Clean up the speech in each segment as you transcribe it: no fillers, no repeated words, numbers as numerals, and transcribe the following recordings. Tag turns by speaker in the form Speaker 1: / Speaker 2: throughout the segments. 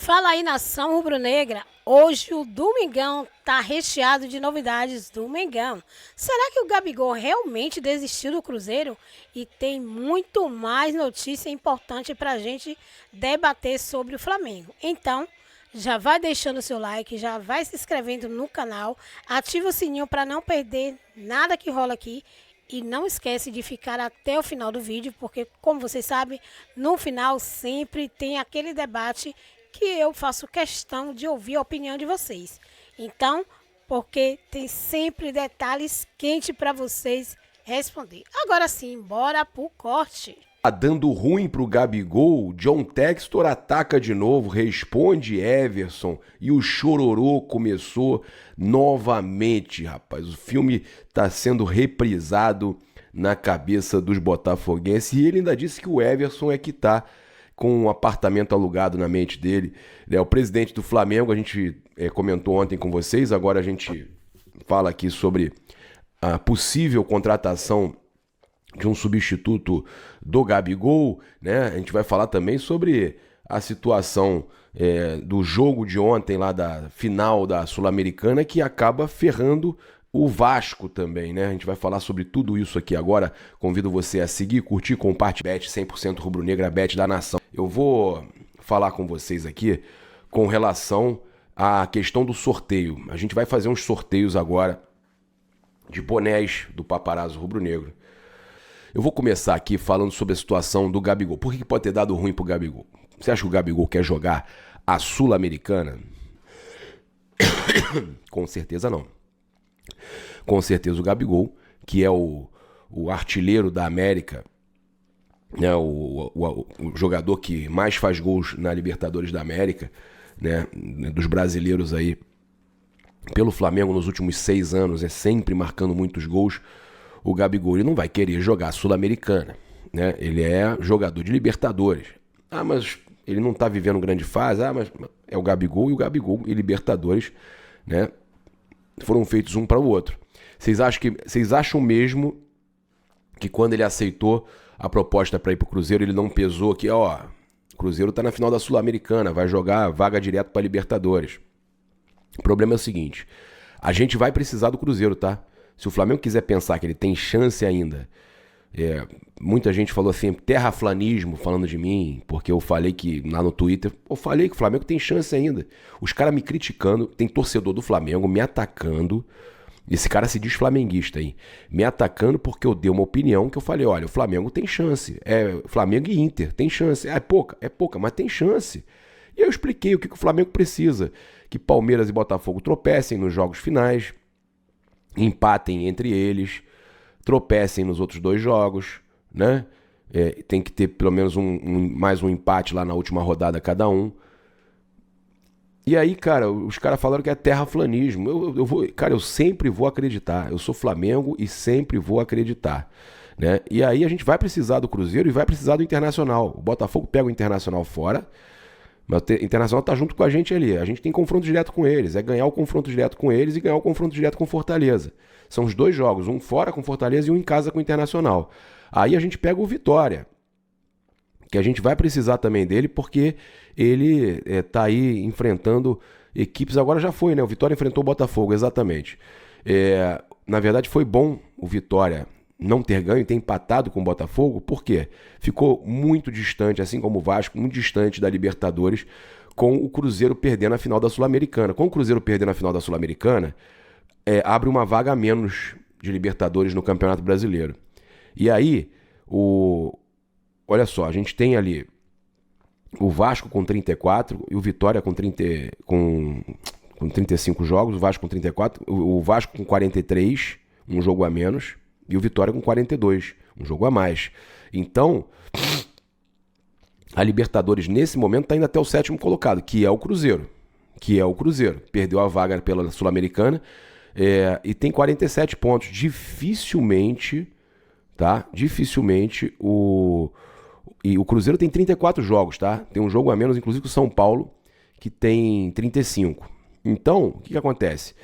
Speaker 1: Fala aí, nação rubro-negra. Hoje o Domingão tá recheado de novidades do Mengão. Será que o Gabigol realmente desistiu do Cruzeiro? E tem muito mais notícia importante pra gente debater sobre o Flamengo. Então, já vai deixando o seu like, já vai se inscrevendo no canal, ativa o sininho para não perder nada que rola aqui. E não esquece de ficar até o final do vídeo, porque, como vocês sabem, no final sempre tem aquele debate que eu faço questão de ouvir a opinião de vocês. Então, porque tem sempre detalhes quentes para vocês responder. Agora sim, bora pro corte.
Speaker 2: Tá dando ruim pro Gabigol, John Textor ataca de novo, responde Everson e o chororô começou novamente, rapaz. O filme tá sendo reprisado na cabeça dos botafoguenses e ele ainda disse que o Everson é que tá com um apartamento alugado na mente dele. O presidente do Flamengo, a gente comentou ontem com vocês, agora a gente fala aqui sobre a possível contratação de um substituto do Gabigol, né? A gente vai falar também sobre a situação do jogo de ontem lá da final da Sul-Americana que acaba ferrando o Vasco também, né? A gente vai falar sobre tudo isso aqui agora. Convido você a seguir, curtir, compartilhar. Bet 100% rubro-negra, Bet da nação. Eu vou falar com vocês aqui com relação à questão do sorteio. A gente vai fazer uns sorteios agora de bonés do Paparazzo Rubro-Negro. Eu vou começar aqui falando sobre a situação do Gabigol. Por que pode ter dado ruim pro Gabigol? Você acha que o Gabigol quer jogar a Sul-Americana? Com certeza não. Com certeza o Gabigol, que é o artilheiro da América, né, o jogador que mais faz gols na Libertadores da América, né, dos brasileiros aí, pelo Flamengo nos últimos 6 anos, sempre marcando muitos gols. O Gabigol ele não vai querer jogar Sul-Americana, né? Ele é jogador de Libertadores. Ah, mas ele não tá vivendo grande fase. Ah, mas é o Gabigol e Libertadores, né? Foram feitos um para o outro. Vocês acham mesmo que quando ele aceitou a proposta para ir pro Cruzeiro, ele não pesou que, ó, o Cruzeiro tá na final da Sul-Americana, vai jogar vaga direto para Libertadores? O problema é o seguinte, a gente vai precisar do Cruzeiro, tá? Se o Flamengo quiser pensar que ele tem chance ainda, muita gente falou assim, terraflanismo falando de mim, porque eu falei que lá no Twitter, eu falei que o Flamengo tem chance ainda. Os caras me criticando, tem torcedor do Flamengo me atacando, esse cara se diz flamenguista aí, me atacando porque eu dei uma opinião que eu falei, olha, o Flamengo tem chance, Flamengo e Inter, tem chance, é pouca, mas tem chance. E eu expliquei o que o Flamengo precisa, que Palmeiras e Botafogo tropecem nos jogos finais, empatem entre eles, tropecem nos outros 2 jogos, né? Tem que ter pelo menos mais um empate lá na última rodada cada um. E aí, cara, os caras falaram que é terraflanismo. Eu sempre vou acreditar. Eu sou Flamengo e sempre vou acreditar, né? E aí a gente vai precisar do Cruzeiro e vai precisar do Internacional. O Botafogo pega o Internacional fora, mas o Internacional tá junto com a gente ali. A gente tem confronto direto com eles. É ganhar o confronto direto com eles e ganhar o confronto direto com Fortaleza. São os 2 jogos, um fora com Fortaleza e um em casa com o Internacional. Aí a gente pega o Vitória, que a gente vai precisar também dele, porque ele tá aí enfrentando equipes. Agora já foi, né? O Vitória enfrentou o Botafogo, exatamente. Na verdade foi bom o Vitória não ter ganho e ter empatado com o Botafogo, por quê? Ficou muito distante, assim como o Vasco, muito distante da Libertadores, com o Cruzeiro perdendo a final da Sul-Americana. Com o Cruzeiro perdendo a final da Sul-Americana, abre uma vaga a menos de Libertadores no Campeonato Brasileiro. E aí, olha só, a gente tem ali o Vasco com 34 e o Vitória com 35 jogos, o Vasco com 34, o Vasco com 43, um jogo a menos, e o Vitória com 42, um jogo a mais. Então, a Libertadores nesse momento está indo até o 7º colocado, que é o Cruzeiro. Perdeu a vaga pela Sul-Americana e tem 47 pontos. Dificilmente o Cruzeiro tem 34 jogos, tá? Tem um jogo a menos, inclusive, com o São Paulo, que tem 35. Então, o que acontece?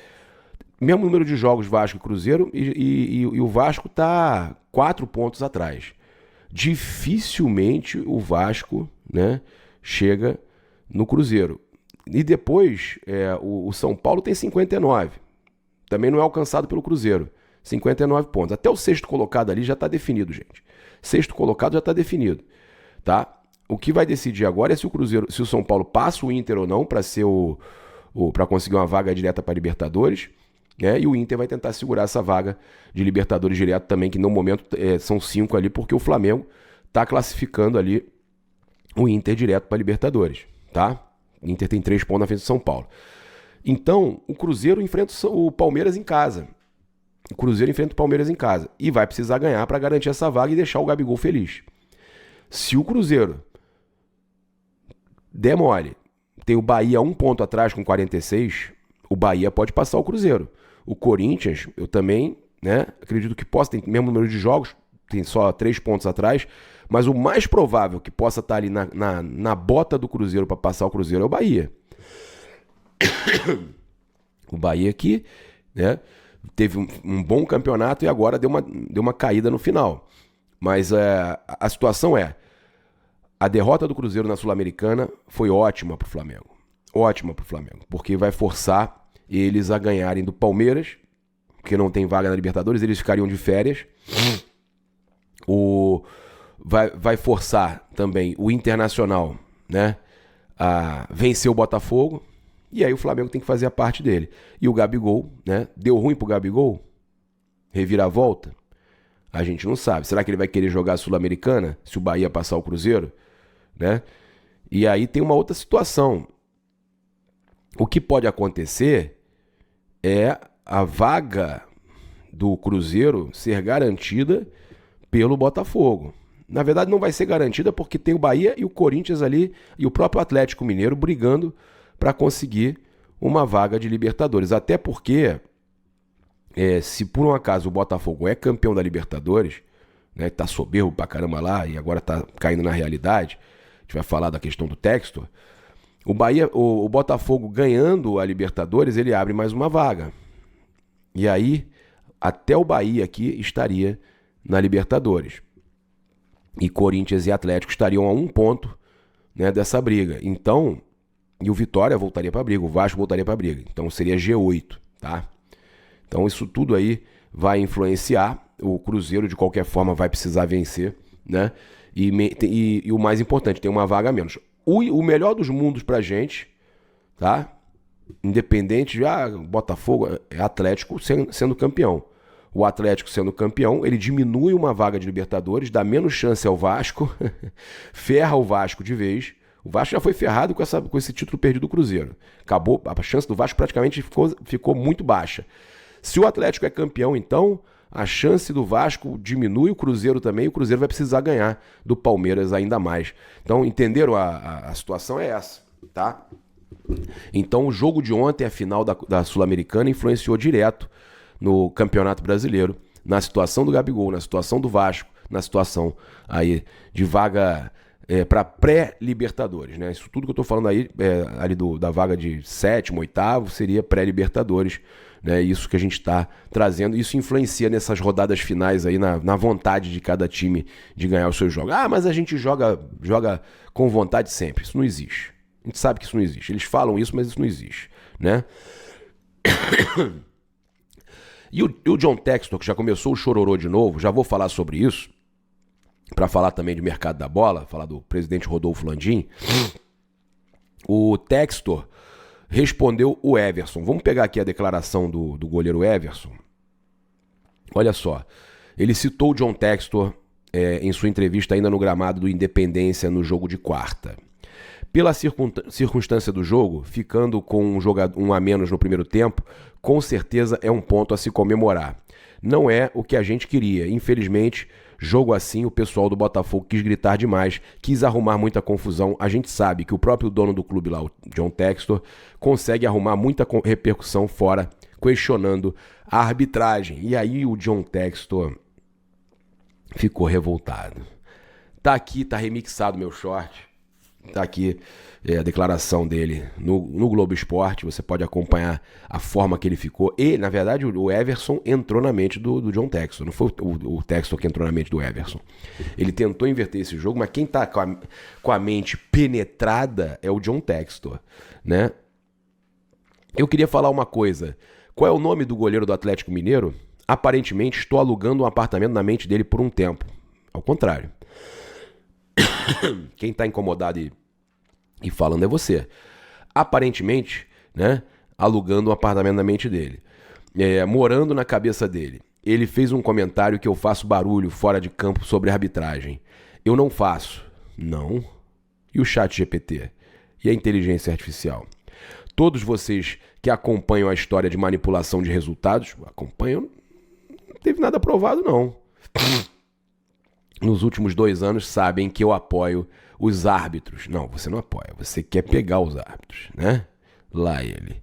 Speaker 2: Mesmo número de jogos Vasco e Cruzeiro e o Vasco tá 4 pontos atrás. Dificilmente o Vasco, né, chega no Cruzeiro. E depois, o São Paulo tem 59. Também não é alcançado pelo Cruzeiro. 59 pontos. Até o sexto colocado ali já está definido, gente. Sexto colocado já está definido, tá? O que vai decidir agora é se o São Paulo passa o Inter ou não para ser para conseguir uma vaga direta para Libertadores, né? E o Inter vai tentar segurar essa vaga de Libertadores direto também, que no momento são 5 ali, porque o Flamengo está classificando ali o Inter direto para Libertadores, tá? O Inter tem 3 pontos na frente do São Paulo. Então, o Cruzeiro enfrenta o Palmeiras em casa. O Cruzeiro enfrenta o Palmeiras em casa e vai precisar ganhar para garantir essa vaga e deixar o Gabigol feliz. Se o Cruzeiro der mole, tem o Bahia 1 ponto atrás com 46, o Bahia pode passar o Cruzeiro. O Corinthians, eu também, né, acredito que possa, tem o mesmo número de jogos, tem só 3 pontos atrás, mas o mais provável que possa estar ali na bota do Cruzeiro para passar o Cruzeiro é o Bahia. O Bahia aqui, né, teve um bom campeonato e agora deu uma caída no final. Mas a situação a derrota do Cruzeiro na Sul-Americana foi ótima para o Flamengo. Ótima para o Flamengo, porque vai forçar eles a ganharem do Palmeiras, que não tem vaga na Libertadores, eles ficariam de férias. Vai forçar também o Internacional, né, a vencer o Botafogo. E aí o Flamengo tem que fazer a parte dele. E o Gabigol, né? Deu ruim pro Gabigol? Reviravolta? A gente não sabe. Será que ele vai querer jogar a Sul-Americana se o Bahia passar o Cruzeiro? Né? E aí tem uma outra situação. O que pode acontecer é a vaga do Cruzeiro ser garantida pelo Botafogo. Na verdade não vai ser garantida porque tem o Bahia e o Corinthians ali e o próprio Atlético Mineiro brigando para conseguir uma vaga de Libertadores. Até porque, se por um acaso o Botafogo é campeão da Libertadores, né, tá soberbo pra caramba lá e agora tá caindo na realidade, a gente vai falar da questão do Textor, o Botafogo ganhando a Libertadores, ele abre mais uma vaga. E aí, até o Bahia aqui estaria na Libertadores. E Corinthians e Atlético estariam a 1 ponto, né, dessa briga. Então, e o Vitória voltaria para a briga, o Vasco voltaria para a briga. Então seria G8, tá? Então isso tudo aí vai influenciar. O Cruzeiro, de qualquer forma, vai precisar vencer, né? E o mais importante, tem uma vaga a menos. O melhor dos mundos pra gente, tá? Independente, Botafogo, Atlético sendo campeão. O Atlético sendo campeão, ele diminui uma vaga de Libertadores, dá menos chance ao Vasco, ferra o Vasco de vez. O Vasco já foi ferrado com esse título perdido do Cruzeiro. Acabou, a chance do Vasco praticamente ficou muito baixa. Se o Atlético é campeão, então, a chance do Vasco diminui, o Cruzeiro também, o Cruzeiro vai precisar ganhar do Palmeiras ainda mais. Então, entenderam? A situação é essa, tá? Então, o jogo de ontem, a final da Sul-Americana, influenciou direto no Campeonato Brasileiro, na situação do Gabigol, na situação do Vasco, na situação aí de vaga para pré-Libertadores, né? Isso tudo que eu tô falando aí, ali da vaga de 7º, 8º, seria pré-Libertadores, né? Isso que a gente está trazendo, isso influencia nessas rodadas finais aí, na vontade de cada time de ganhar os seus jogos. Mas a gente joga com vontade sempre. Isso não existe. A gente sabe que isso não existe. Eles falam isso, mas isso não existe, né? E o John Textor, que já começou o chororô de novo, já vou falar sobre isso, para falar também de mercado da bola, falar do presidente Rodolfo Landim. O Textor respondeu o Everson. Vamos pegar aqui a declaração do goleiro Everson. Olha só, ele citou o John Textor em sua entrevista ainda no gramado do Independência no jogo de quarta. Pela circunstância do jogo, ficando com um a menos no primeiro tempo, com certeza é um ponto a se comemorar. Não é o que a gente queria. Infelizmente, jogo assim, o pessoal do Botafogo quis gritar demais, quis arrumar muita confusão. A gente sabe que o próprio dono do clube lá, o John Textor, consegue arrumar muita repercussão fora, questionando a arbitragem. E aí o John Textor ficou revoltado. Tá aqui, tá remixado meu short. Tá aqui a declaração dele no Globo Esporte. Você pode acompanhar a forma que ele ficou. E, na verdade, o Everson entrou na mente do John Textor. Não foi o Textor que entrou na mente do Everson. Ele tentou inverter esse jogo, mas quem tá com a mente penetrada é o John Textor, né? Eu queria falar uma coisa. Qual é o nome do goleiro do Atlético Mineiro? Aparentemente, estou alugando um apartamento na mente dele por um tempo. Ao contrário. Quem está incomodado e falando é você. Aparentemente, né, alugando um apartamento na mente dele. Morando na cabeça dele. Ele fez um comentário que eu faço barulho fora de campo sobre arbitragem. Eu não faço. Não. E o chat GPT? E a inteligência artificial? Todos vocês que acompanham a história de manipulação de resultados, acompanham, não teve nada provado, não. Nos últimos 2 anos sabem que eu apoio os árbitros. Não, você não apoia, você quer pegar os árbitros, né? Lá ele.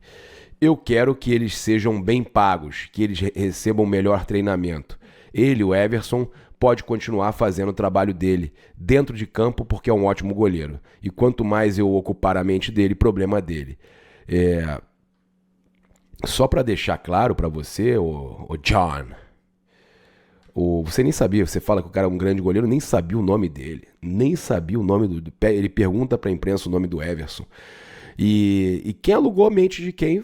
Speaker 2: Eu quero que eles sejam bem pagos, que eles recebam melhor treinamento. Ele, o Everson, pode continuar fazendo o trabalho dele dentro de campo porque é um ótimo goleiro. E quanto mais eu ocupar a mente dele, problema dele. Só para deixar claro para você, o John, você nem sabia, você fala que o cara é um grande goleiro, nem sabia o nome dele, nem sabia o nome do ele pergunta para a imprensa o nome do Everson. E quem alugou a mente de quem,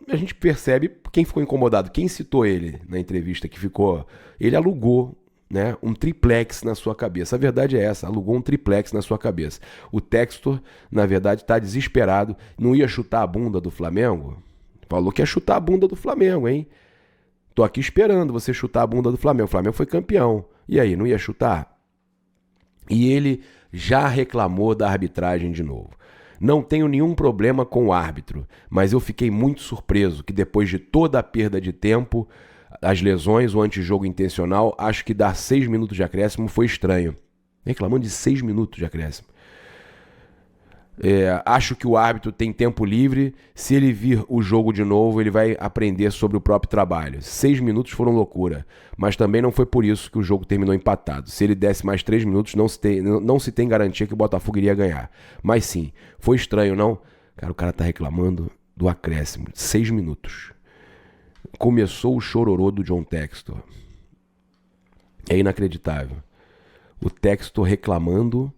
Speaker 2: a gente percebe quem ficou incomodado, quem citou ele na entrevista que ficou, ele alugou, né, um triplex na sua cabeça. A verdade é essa, alugou um triplex na sua cabeça. O Textor, na verdade, está desesperado, não ia chutar a bunda do Flamengo? Falou que ia chutar a bunda do Flamengo, hein? Tô aqui esperando você chutar a bunda do Flamengo. O Flamengo foi campeão. E aí, não ia chutar? E ele já reclamou da arbitragem de novo. Não tenho nenhum problema com o árbitro, mas eu fiquei muito surpreso que depois de toda a perda de tempo, as lesões, o antijogo intencional, acho que dar 6 minutos de acréscimo foi estranho. Reclamando de 6 minutos de acréscimo. Acho que o árbitro tem tempo livre. Se ele vir o jogo de novo, ele vai aprender sobre o próprio trabalho. 6 minutos foram loucura, mas também não foi por isso que o jogo terminou empatado. Se ele desse mais 3 minutos, não se tem garantia que o Botafogo iria ganhar. Mas sim, foi estranho, não? Cara, o cara tá reclamando do acréscimo. 6 minutos. Começou o chororô do John Textor. É inacreditável. O Textor reclamando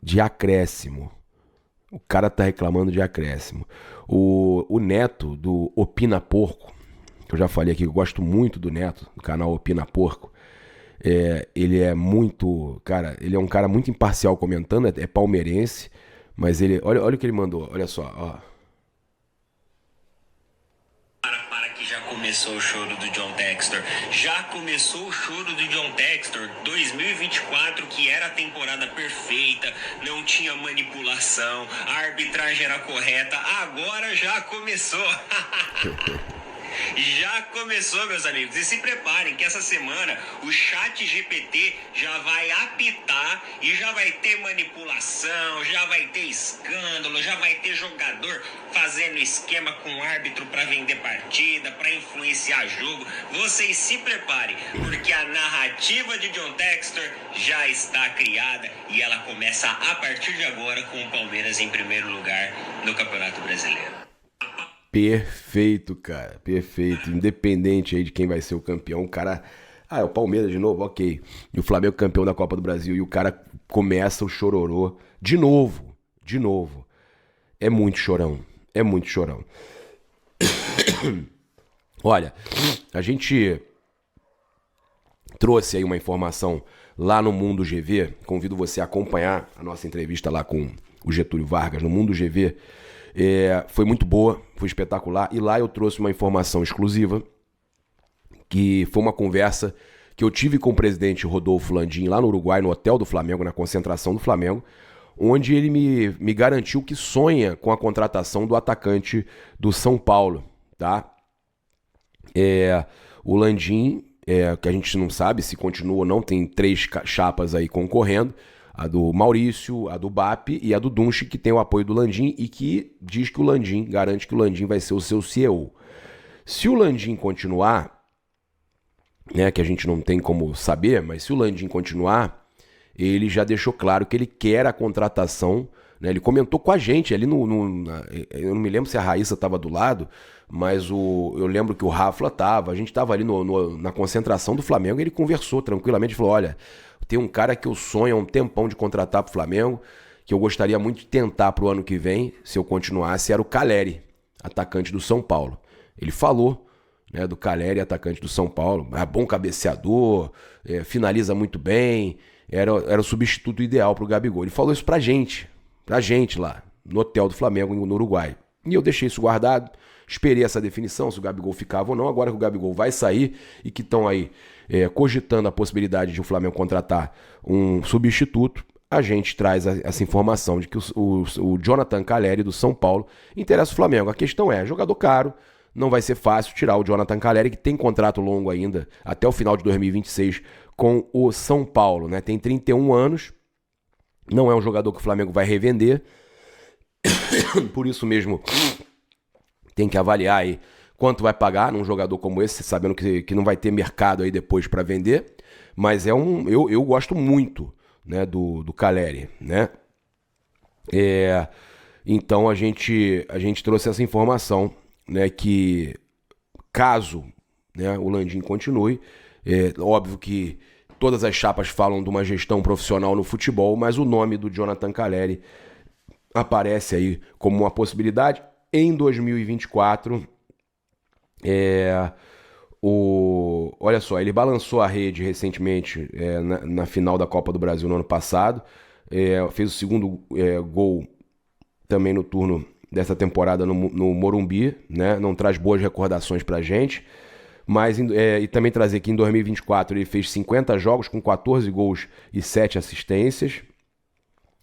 Speaker 2: de acréscimo. O cara tá reclamando de acréscimo. O Neto, do Opina Porco, que eu já falei aqui, eu gosto muito do Neto, do canal Opina Porco. Ele é muito... Cara, ele é um cara muito imparcial comentando, é palmeirense, mas ele... Olha o que ele mandou, olha só, ó.
Speaker 3: Já começou o choro do John Textor. Já começou o choro do John Textor. 2024, que era a temporada perfeita, não tinha manipulação, a arbitragem era correta. Agora já começou. Já começou, meus amigos. E se preparem que essa semana o chat GPT já vai apitar e já vai ter manipulação, já vai ter escândalo, já vai ter jogador fazendo esquema com o árbitro para vender partida, para influenciar jogo. Vocês se preparem, porque a narrativa de John Textor já está criada e ela começa a partir de agora com o Palmeiras em primeiro lugar no Campeonato Brasileiro.
Speaker 2: Perfeito, cara, perfeito. Independente aí de quem vai ser o campeão, o cara... é o Palmeiras de novo, ok. E o Flamengo campeão da Copa do Brasil e o cara começa o chororô de novo. É muito chorão, é muito chorão. Olha, a gente trouxe aí uma informação lá no Mundo GV. Convido você a acompanhar a nossa entrevista lá com o Getúlio Vargas no Mundo GV. Foi muito boa, foi espetacular. E lá eu trouxe uma informação exclusiva, que foi uma conversa que eu tive com o presidente Rodolfo Landim lá no Uruguai, no hotel do Flamengo, na concentração do Flamengo, onde ele me garantiu que sonha com a contratação do atacante do São Paulo, tá? O Landim, que a gente não sabe se continua ou não, tem 3 chapas aí concorrendo, a do Maurício, a do BAP e a do Dunche, que tem o apoio do Landim e que diz que o Landim, garante que o Landim vai ser o seu CEO. Se o Landim continuar, né, que a gente não tem como saber, mas se o Landim continuar, ele já deixou claro que ele quer a contratação né? Ele comentou com a gente ali eu não me lembro se a Raíssa estava do lado, mas eu lembro que o Rafa estava, a gente estava ali na concentração do Flamengo e ele conversou tranquilamente, falou, olha, tem um cara que eu sonho há um tempão de contratar pro Flamengo, que eu gostaria muito de tentar pro ano que vem, se eu continuasse, era o Calleri, atacante do São Paulo. Ele falou, né, do Calleri, atacante do São Paulo, bom cabeceador, finaliza muito bem, era o substituto ideal pro Gabigol. Ele falou isso pra gente lá, no hotel do Flamengo, no Uruguai. E eu deixei isso guardado, esperei essa definição, se o Gabigol ficava ou não. Agora que o Gabigol vai sair e que estão aí cogitando a possibilidade de o Flamengo contratar um substituto, a gente traz essa informação de que o Jonathan Calleri do São Paulo interessa o Flamengo. A questão é, jogador caro, não vai ser fácil tirar o Jonathan Calleri, que tem contrato longo ainda, até o final de 2026, com o São Paulo, né? Tem 31 anos, não é um jogador que o Flamengo vai revender, por isso mesmo tem que avaliar aí quanto vai pagar num jogador como esse, sabendo que não vai ter mercado aí depois para vender, mas eu gosto muito, né, do Calleri, né? Então a gente trouxe essa informação, né, que caso, né, o Landim continue, óbvio que todas as chapas falam de uma gestão profissional no futebol, mas o nome do Jonathan Calleri aparece aí como uma possibilidade. Em 2024, olha só, ele balançou a rede recentemente na final da Copa do Brasil no ano passado, fez o segundo gol também no turno dessa temporada no Morumbi, né? Não traz boas recordações pra gente, mas e também trazer que em 2024 ele fez 50 jogos com 14 gols e 7 assistências,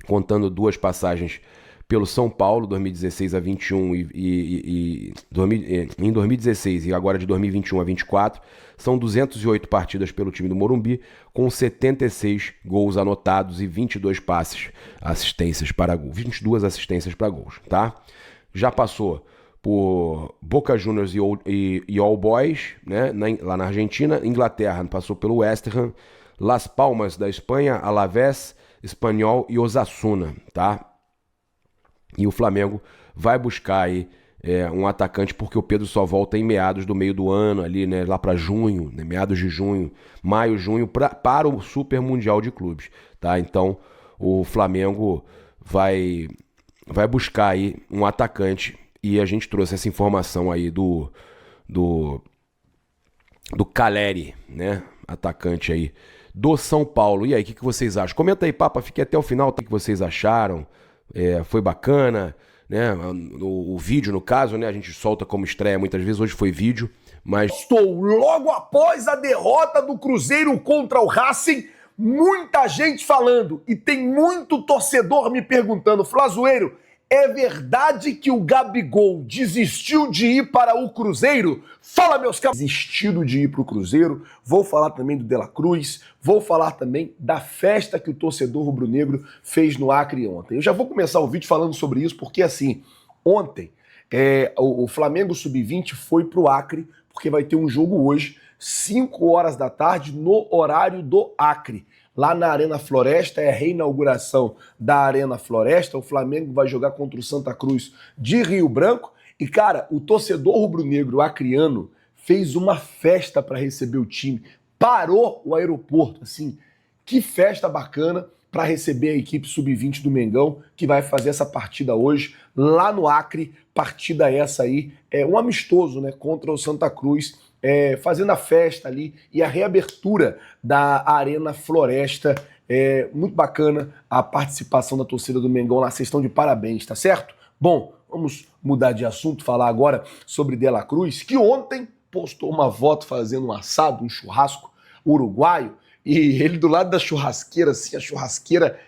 Speaker 2: contando 2 passagens pelo São Paulo, 2016 a 21 em 2016 e agora de 2021 a 24, são 208 partidas pelo time do Morumbi, com 76 gols anotados e 22 assistências para gols, 22 assistências para gols, tá? Já passou por Boca Juniors e All Boys, né, lá na Argentina, Inglaterra, passou pelo West Ham, Las Palmas da Espanha, Alavés, Espanyol e Osasuna, tá? E o Flamengo vai buscar aí um atacante, porque o Pedro só volta em meados do meio do ano, ali, né, lá para junho, né, meados de junho, maio, junho, para o Super Mundial de Clubes, tá? Então o Flamengo vai buscar aí um atacante, e a gente trouxe essa informação aí do Calleri, né, atacante aí do São Paulo. E aí, o que vocês acham? Comenta aí, Papa, fiquei até o final, o que vocês acharam? Foi bacana, né? O vídeo, no caso, né? A gente solta como estreia muitas vezes, hoje foi vídeo, mas...
Speaker 4: Estou logo após a derrota do Cruzeiro contra o Racing, muita gente falando, e tem muito torcedor me perguntando, Flazoeiro, é verdade que o Gabigol desistiu de ir para o Cruzeiro? Fala, meus caras. Desistido de ir para o Cruzeiro. Vou falar também do De La Cruz. Vou falar também da festa que o torcedor rubro-negro fez no Acre ontem. Eu já vou começar o vídeo falando sobre isso, porque assim, ontem o Flamengo Sub-20 foi para o Acre, porque vai ter um jogo hoje, 5 horas da tarde, no horário do Acre. Lá na Arena Floresta, é a reinauguração da Arena Floresta. O Flamengo vai jogar contra o Santa Cruz de Rio Branco. E, cara, o torcedor rubro-negro acriano fez uma festa para receber o time. Parou o aeroporto, assim. Que festa bacana para receber a equipe Sub-20 do Mengão, que vai fazer essa partida hoje lá no Acre. Partida essa aí, um amistoso, né, contra o Santa Cruz. Fazendo a festa ali e a reabertura da Arena Floresta. Muito bacana a participação da torcida do Mengão lá, vocês estão de parabéns, tá certo? Bom, vamos mudar de assunto, falar agora sobre De La Cruz, que ontem postou uma foto fazendo um assado, um churrasco uruguaio, e ele do lado da churrasqueira, assim, a churrasqueira,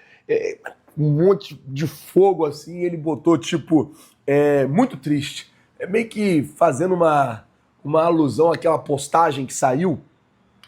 Speaker 4: um monte de fogo, assim, ele botou, tipo, muito triste. Meio que fazendo uma alusão àquela postagem que saiu,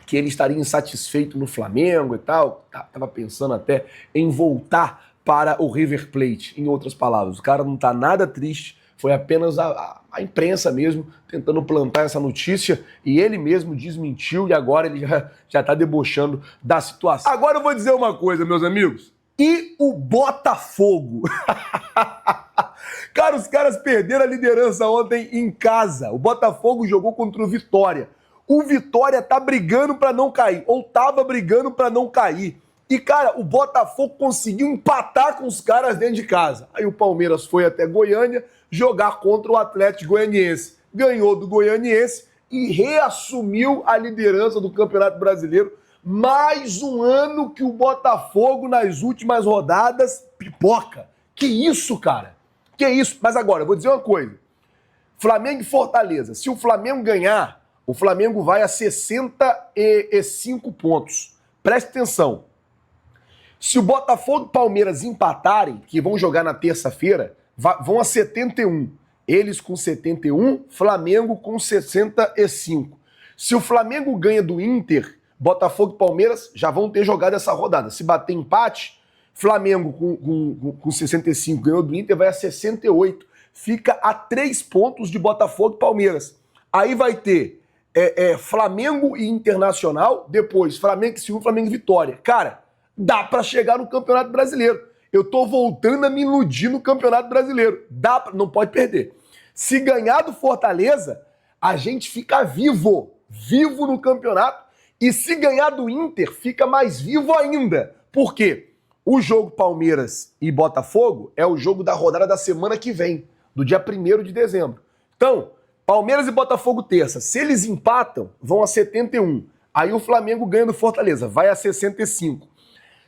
Speaker 4: que ele estaria insatisfeito no Flamengo e tal, tava pensando até em voltar para o River Plate, em outras palavras. O cara não tá nada triste, foi apenas a imprensa mesmo tentando plantar essa notícia, e ele mesmo desmentiu, e agora ele já tá debochando da situação. Agora eu vou dizer uma coisa, meus amigos, E o Botafogo? Cara, os caras perderam a liderança ontem em casa. O Botafogo jogou contra o Vitória. O Vitória tá brigando pra não cair, ou tava brigando pra não cair. E, cara, o Botafogo conseguiu empatar com os caras dentro de casa. Aí o Palmeiras foi até Goiânia jogar contra o Atlético Goianiense. Ganhou do Goianiense e reassumiu a liderança do Campeonato Brasileiro. Mais um ano que o Botafogo, nas últimas rodadas, pipoca. Que isso, cara? Que isso? Mas agora, eu vou dizer uma coisa. Flamengo e Fortaleza. Se o Flamengo ganhar, o Flamengo vai a 65 pontos. Preste atenção. Se o Botafogo e Palmeiras empatarem, que vão jogar na terça-feira, vão a 71. Eles com 71, Flamengo com 65. Se o Flamengo ganha do Inter, Botafogo e Palmeiras já vão ter jogado essa rodada. Se bater empate, Flamengo com 65 ganhou do Inter, vai a 68. Fica a 3 pontos de Botafogo e Palmeiras. Aí vai ter Flamengo e Internacional, depois Flamengo e Silvio, Flamengo e Vitória. Cara, dá pra chegar no Campeonato Brasileiro. Eu tô voltando a me iludir no Campeonato Brasileiro. Não pode perder. Se ganhar do Fortaleza, a gente fica vivo no campeonato. E se ganhar do Inter, fica mais vivo ainda. Por quê? O jogo Palmeiras e Botafogo é o jogo da rodada da semana que vem, do dia 1º de dezembro. Então, Palmeiras e Botafogo terça. Se eles empatam, vão a 71. Aí o Flamengo ganha do Fortaleza, vai a 65.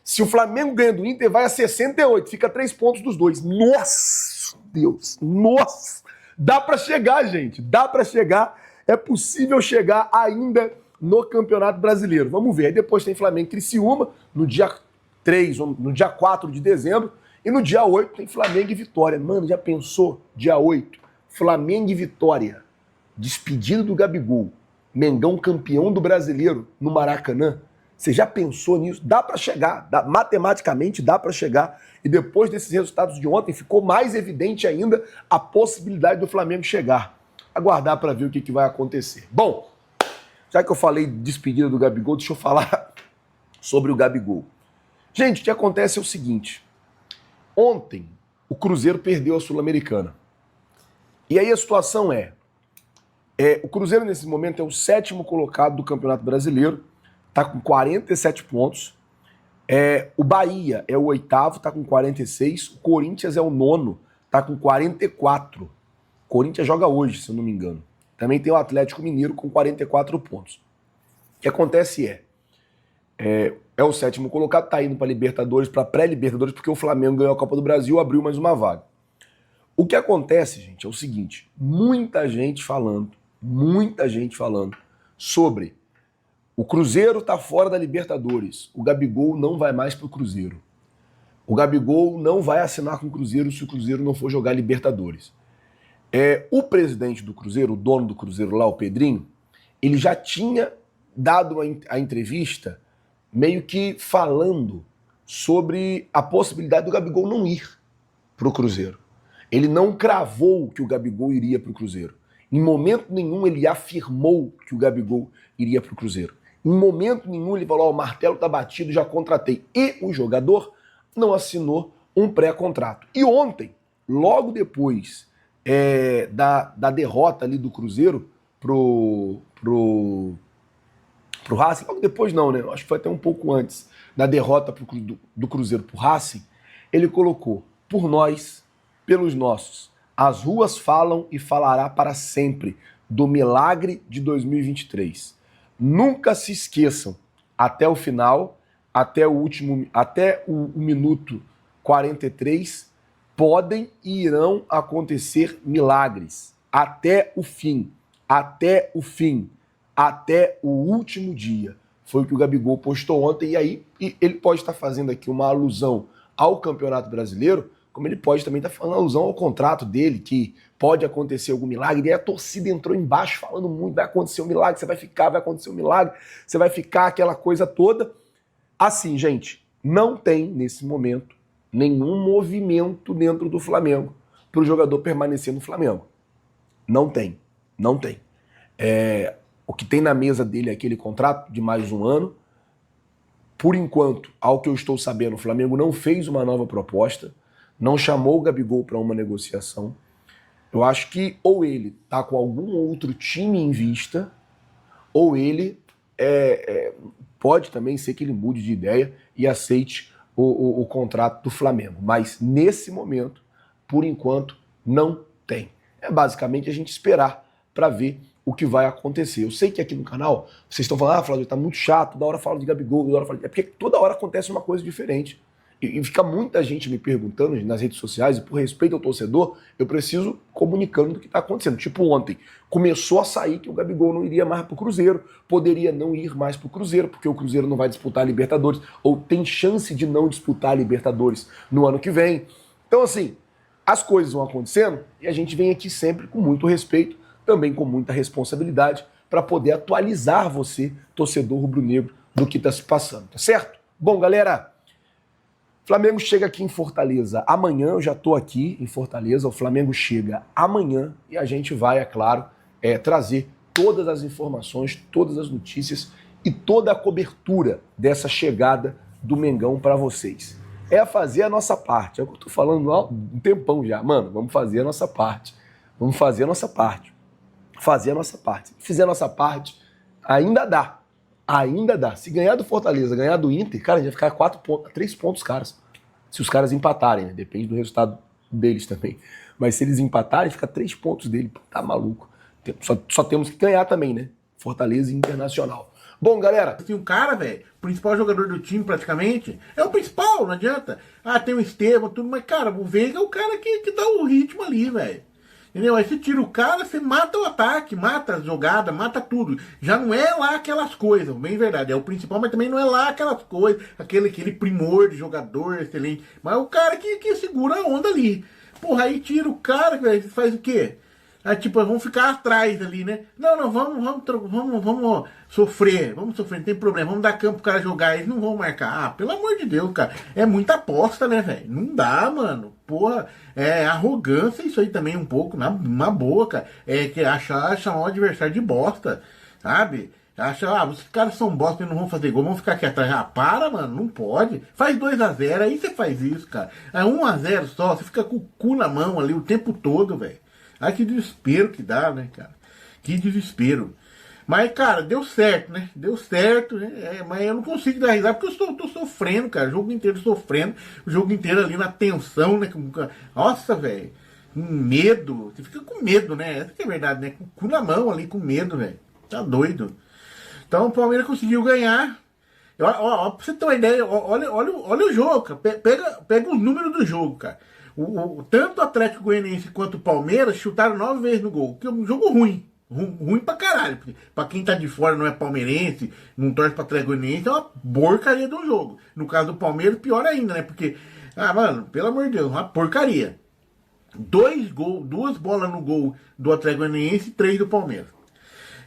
Speaker 4: Se o Flamengo ganha do Inter, vai a 68. Fica 3 pontos dos dois. Nossa, Deus. Nossa. Dá pra chegar, gente. Dá pra chegar. É possível chegar ainda no Campeonato Brasileiro. Vamos ver. Aí depois tem Flamengo e Criciúma, no dia 3, no dia 4 de dezembro. E no dia 8 tem Flamengo e Vitória. Mano, já pensou? Dia 8, Flamengo e Vitória. Despedido do Gabigol. Mengão campeão do Brasileiro no Maracanã. Você já pensou nisso? Dá para chegar, matematicamente dá para chegar. E depois desses resultados de ontem, ficou mais evidente ainda a possibilidade do Flamengo chegar. Aguardar para ver o que vai acontecer. Bom, já que eu falei de despedida do Gabigol, deixa eu falar sobre o Gabigol. Gente, o que acontece é o seguinte. Ontem, o Cruzeiro perdeu a Sul-Americana. E aí a situação o Cruzeiro nesse momento é o 7º colocado do Campeonato Brasileiro. Tá com 47 pontos. O Bahia é o 8º, tá com 46. O Corinthians é o 9º, tá com 44. O Corinthians joga hoje, se eu não me engano. Também tem o Atlético Mineiro com 44 pontos. O que acontece é o 7º colocado, tá indo para Libertadores, para pré-Libertadores, porque o Flamengo ganhou a Copa do Brasil, abriu mais uma vaga. O que acontece, gente, é o seguinte. Muita gente falando sobre o Cruzeiro tá fora da Libertadores. O Gabigol não vai mais pro Cruzeiro. O Gabigol não vai assinar com o Cruzeiro se o Cruzeiro não for jogar Libertadores. O presidente do Cruzeiro, o dono do Cruzeiro lá, o Pedrinho, ele já tinha dado a entrevista meio que falando sobre a possibilidade do Gabigol não ir pro Cruzeiro. Ele não cravou que o Gabigol iria pro Cruzeiro. Em momento nenhum ele afirmou que o Gabigol iria pro Cruzeiro. Em momento nenhum ele falou, o martelo tá batido, já contratei. E o jogador não assinou um pré-contrato. E ontem, logo depois da derrota ali do Cruzeiro pro Racing, logo depois não, né? Acho que foi até um pouco antes da derrota do Cruzeiro pro Racing, ele colocou, por nós, pelos nossos, as ruas falam e falará para sempre do milagre de 2023. Nunca se esqueçam, até o final, até o minuto 43, podem e irão acontecer milagres. Até o fim, até o último dia. Foi o que o Gabigol postou ontem, e aí ele pode estar fazendo aqui uma alusão ao Campeonato Brasileiro, como ele pode também estar falando alusão ao contrato dele, que pode acontecer algum milagre, e aí a torcida entrou embaixo falando muito, vai acontecer um milagre, você vai ficar, vai acontecer um milagre, você vai ficar, aquela coisa toda. Assim, gente, não tem, nesse momento, nenhum movimento dentro do Flamengo para o jogador permanecer no Flamengo. Não tem. O que tem na mesa dele é aquele contrato de mais um ano, Por enquanto, ao que eu estou sabendo, o Flamengo não fez uma nova proposta, não chamou o Gabigol para uma negociação. Eu acho que ou ele tá com algum outro time em vista, ou ele pode também ser que ele mude de ideia e aceite o contrato do Flamengo. Mas nesse momento, por enquanto, não tem. É basicamente a gente esperar para ver o que vai acontecer. Eu sei que aqui no canal vocês estão falando, Flávio, tá muito chato, toda hora fala de Gabigol, toda hora fala... É porque toda hora acontece uma coisa diferente. E fica muita gente me perguntando nas redes sociais, e por respeito ao torcedor, eu preciso comunicando do que está acontecendo. Tipo ontem, começou a sair que o Gabigol não iria mais para o Cruzeiro, poderia não ir mais para o Cruzeiro, porque o Cruzeiro não vai disputar a Libertadores, ou tem chance de não disputar a Libertadores no ano que vem. Então assim, as coisas vão acontecendo e a gente vem aqui sempre com muito respeito, também com muita responsabilidade, para poder atualizar você, torcedor rubro-negro, do que está se passando, tá certo? Bom, galera... Flamengo chega aqui em Fortaleza amanhã, eu já estou aqui em Fortaleza, o Flamengo chega amanhã e a gente vai, é claro, trazer todas as informações, todas as notícias e toda a cobertura dessa chegada do Mengão para vocês. É fazer a nossa parte, é o que eu estou falando há um tempão já, mano, vamos fazer a nossa parte, vamos fazer a nossa parte, fazer a nossa parte. Se fizer a nossa parte, ainda dá. Ainda dá. Se ganhar do Fortaleza, ganhar do Inter, cara, a gente vai ficar 3 pontos, caras. Se os caras empatarem, né? Depende do resultado deles também. Mas se eles empatarem, fica 3 pontos dele. Pô, tá maluco. Só temos que ganhar também, né? Fortaleza e Internacional. Bom, galera...
Speaker 5: Assim, o cara, velho, o principal jogador do time praticamente, é o principal, não adianta. Ah, tem o Estevam, tudo, mas, cara, o Veiga é o cara que dá o ritmo ali, velho. Entendeu? Aí você tira o cara, você mata o ataque, mata a jogada, mata tudo. Já não é lá aquelas coisas, bem verdade. É o principal, mas também não é lá aquelas coisas, aquele primor de jogador excelente. Mas é o cara que segura a onda ali. Porra, aí tira o cara, velho, faz o quê? Aí, tipo, vamos ficar atrás ali, né? Não, vamos sofrer, não tem problema, vamos dar campo pro cara jogar, eles não vão marcar. Ah, pelo amor de Deus, cara, é muita aposta, né, velho? Não dá, mano. Porra, é arrogância isso aí também um pouco, na boa, cara. É que achar um adversário de bosta, sabe? Acha, os caras são bosta e não vão fazer gol, vão ficar aqui atrás. Ah, para, mano, não pode. Faz 2-0, aí você faz isso, cara. É 1-0 só, você fica com o cu na mão ali o tempo todo, velho. Ai, que desespero que dá, né, cara? Que desespero. Mas, cara, deu certo, né? Deu certo, né? Mas eu não consigo dar risada porque eu tô sofrendo, cara. O jogo inteiro sofrendo. O jogo inteiro ali na tensão, né? Nossa, velho. Com medo. Você fica com medo, né? Essa que é a verdade, né? Com o cu na mão ali, com medo, velho. Tá doido. Então o Palmeiras conseguiu ganhar. Ó, pra você ter uma ideia, olha o jogo, cara. Pega os números do jogo, cara. Tanto o Atlético Goianiense quanto o Palmeiras chutaram 9 vezes no gol. Que é um jogo ruim. Ruim pra caralho. Porque pra quem tá de fora, não é palmeirense, não torce pra Atlético Goianiense, é uma porcaria do jogo. No caso do Palmeiras, pior ainda, né? Porque, mano, pelo amor de Deus, uma porcaria. 2 bolas no gol do Atlético Goianiense e 3 do Palmeiras.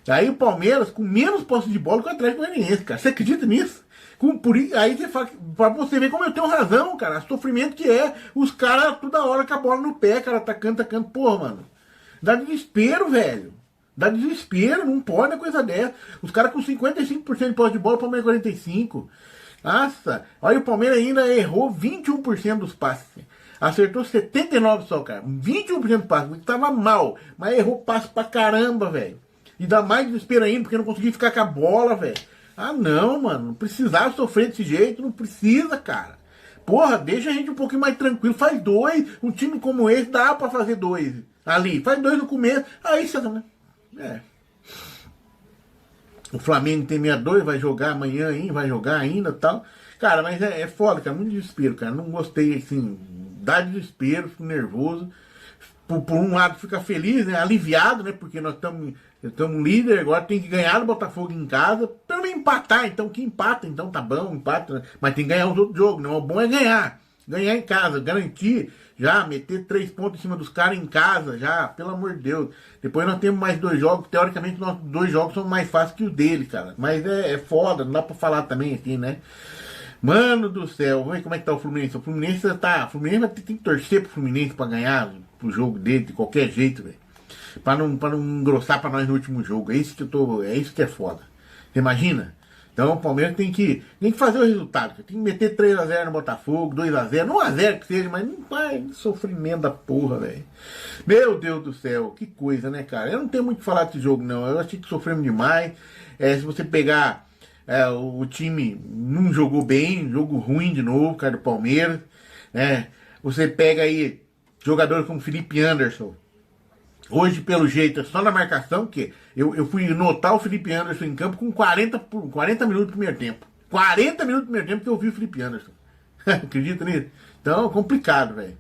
Speaker 5: Aí o Palmeiras com menos posse de bola que o Atlético Goianiense, cara. Você acredita nisso? Aí você fala, pra você ver como eu tenho razão, cara. Sofrimento que é os caras toda hora com a bola no pé, cara, atacando. Porra, mano. Dá desespero, velho. Dá desespero, não pode uma coisa dessa. Os caras com 55% de posse de bola, o Palmeiras 45%. Nossa, olha, o Palmeiras ainda errou 21% dos passes. Acertou 79% só, cara. 21% dos passes, porque tava mal. Mas errou passe pra caramba, velho. E dá mais desespero ainda, porque não conseguia ficar com a bola, velho. Ah, não, mano. Não precisava sofrer desse jeito. Não precisa, cara. Porra, deixa a gente um pouquinho mais tranquilo. Faz 2. Um time como esse dá pra fazer 2 ali. Faz 2 no começo. Aí você... O Flamengo tem 62, vai jogar amanhã ainda, vai jogar ainda e tal. Cara, mas é foda, cara. Muito desespero, cara. Não gostei, assim. Dá desespero, fico nervoso. Por um lado fica feliz, né? Aliviado, né? Porque nós estamos líder, agora tem que ganhar do Botafogo em casa. Pelo menos empatar, então que empata, então tá bom, empata. Né? Mas tem que ganhar os outros jogos, não. O bom é ganhar. Ganhar em casa, garantir, já meter 3 pontos em cima dos caras em casa, já, pelo amor de Deus. Depois nós temos mais 2 jogos, teoricamente nossos 2 jogos são mais fáceis que os dele, cara. Mas é foda, não dá pra falar também aqui, né? Mano do céu, vamos ver como é que tá o Fluminense. O Fluminense vai ter que torcer pro Fluminense pra ganhar pro jogo dele, de qualquer jeito, velho. Pra não engrossar pra nós no último jogo. É isso que é foda. Você imagina? Então o Palmeiras tem que fazer o resultado. Tem que meter 3x0 no Botafogo, 2x0, 1x0 que seja, mas não vai sofrimento da porra, velho. Meu Deus do céu, que coisa, né, cara? Eu não tenho muito o que falar desse jogo, não. Eu achei que sofremos demais. Se você pegar o time não jogou bem, jogo ruim de novo, cara, do Palmeiras. Né? Você pega aí jogadores como Felipe Anderson. Hoje, pelo jeito, é só na marcação, porque eu fui notar o Felipe Anderson em campo com 40 minutos do primeiro tempo. 40 minutos do primeiro tempo que eu vi o Felipe Anderson. Acredita nisso? Então, complicado, velho.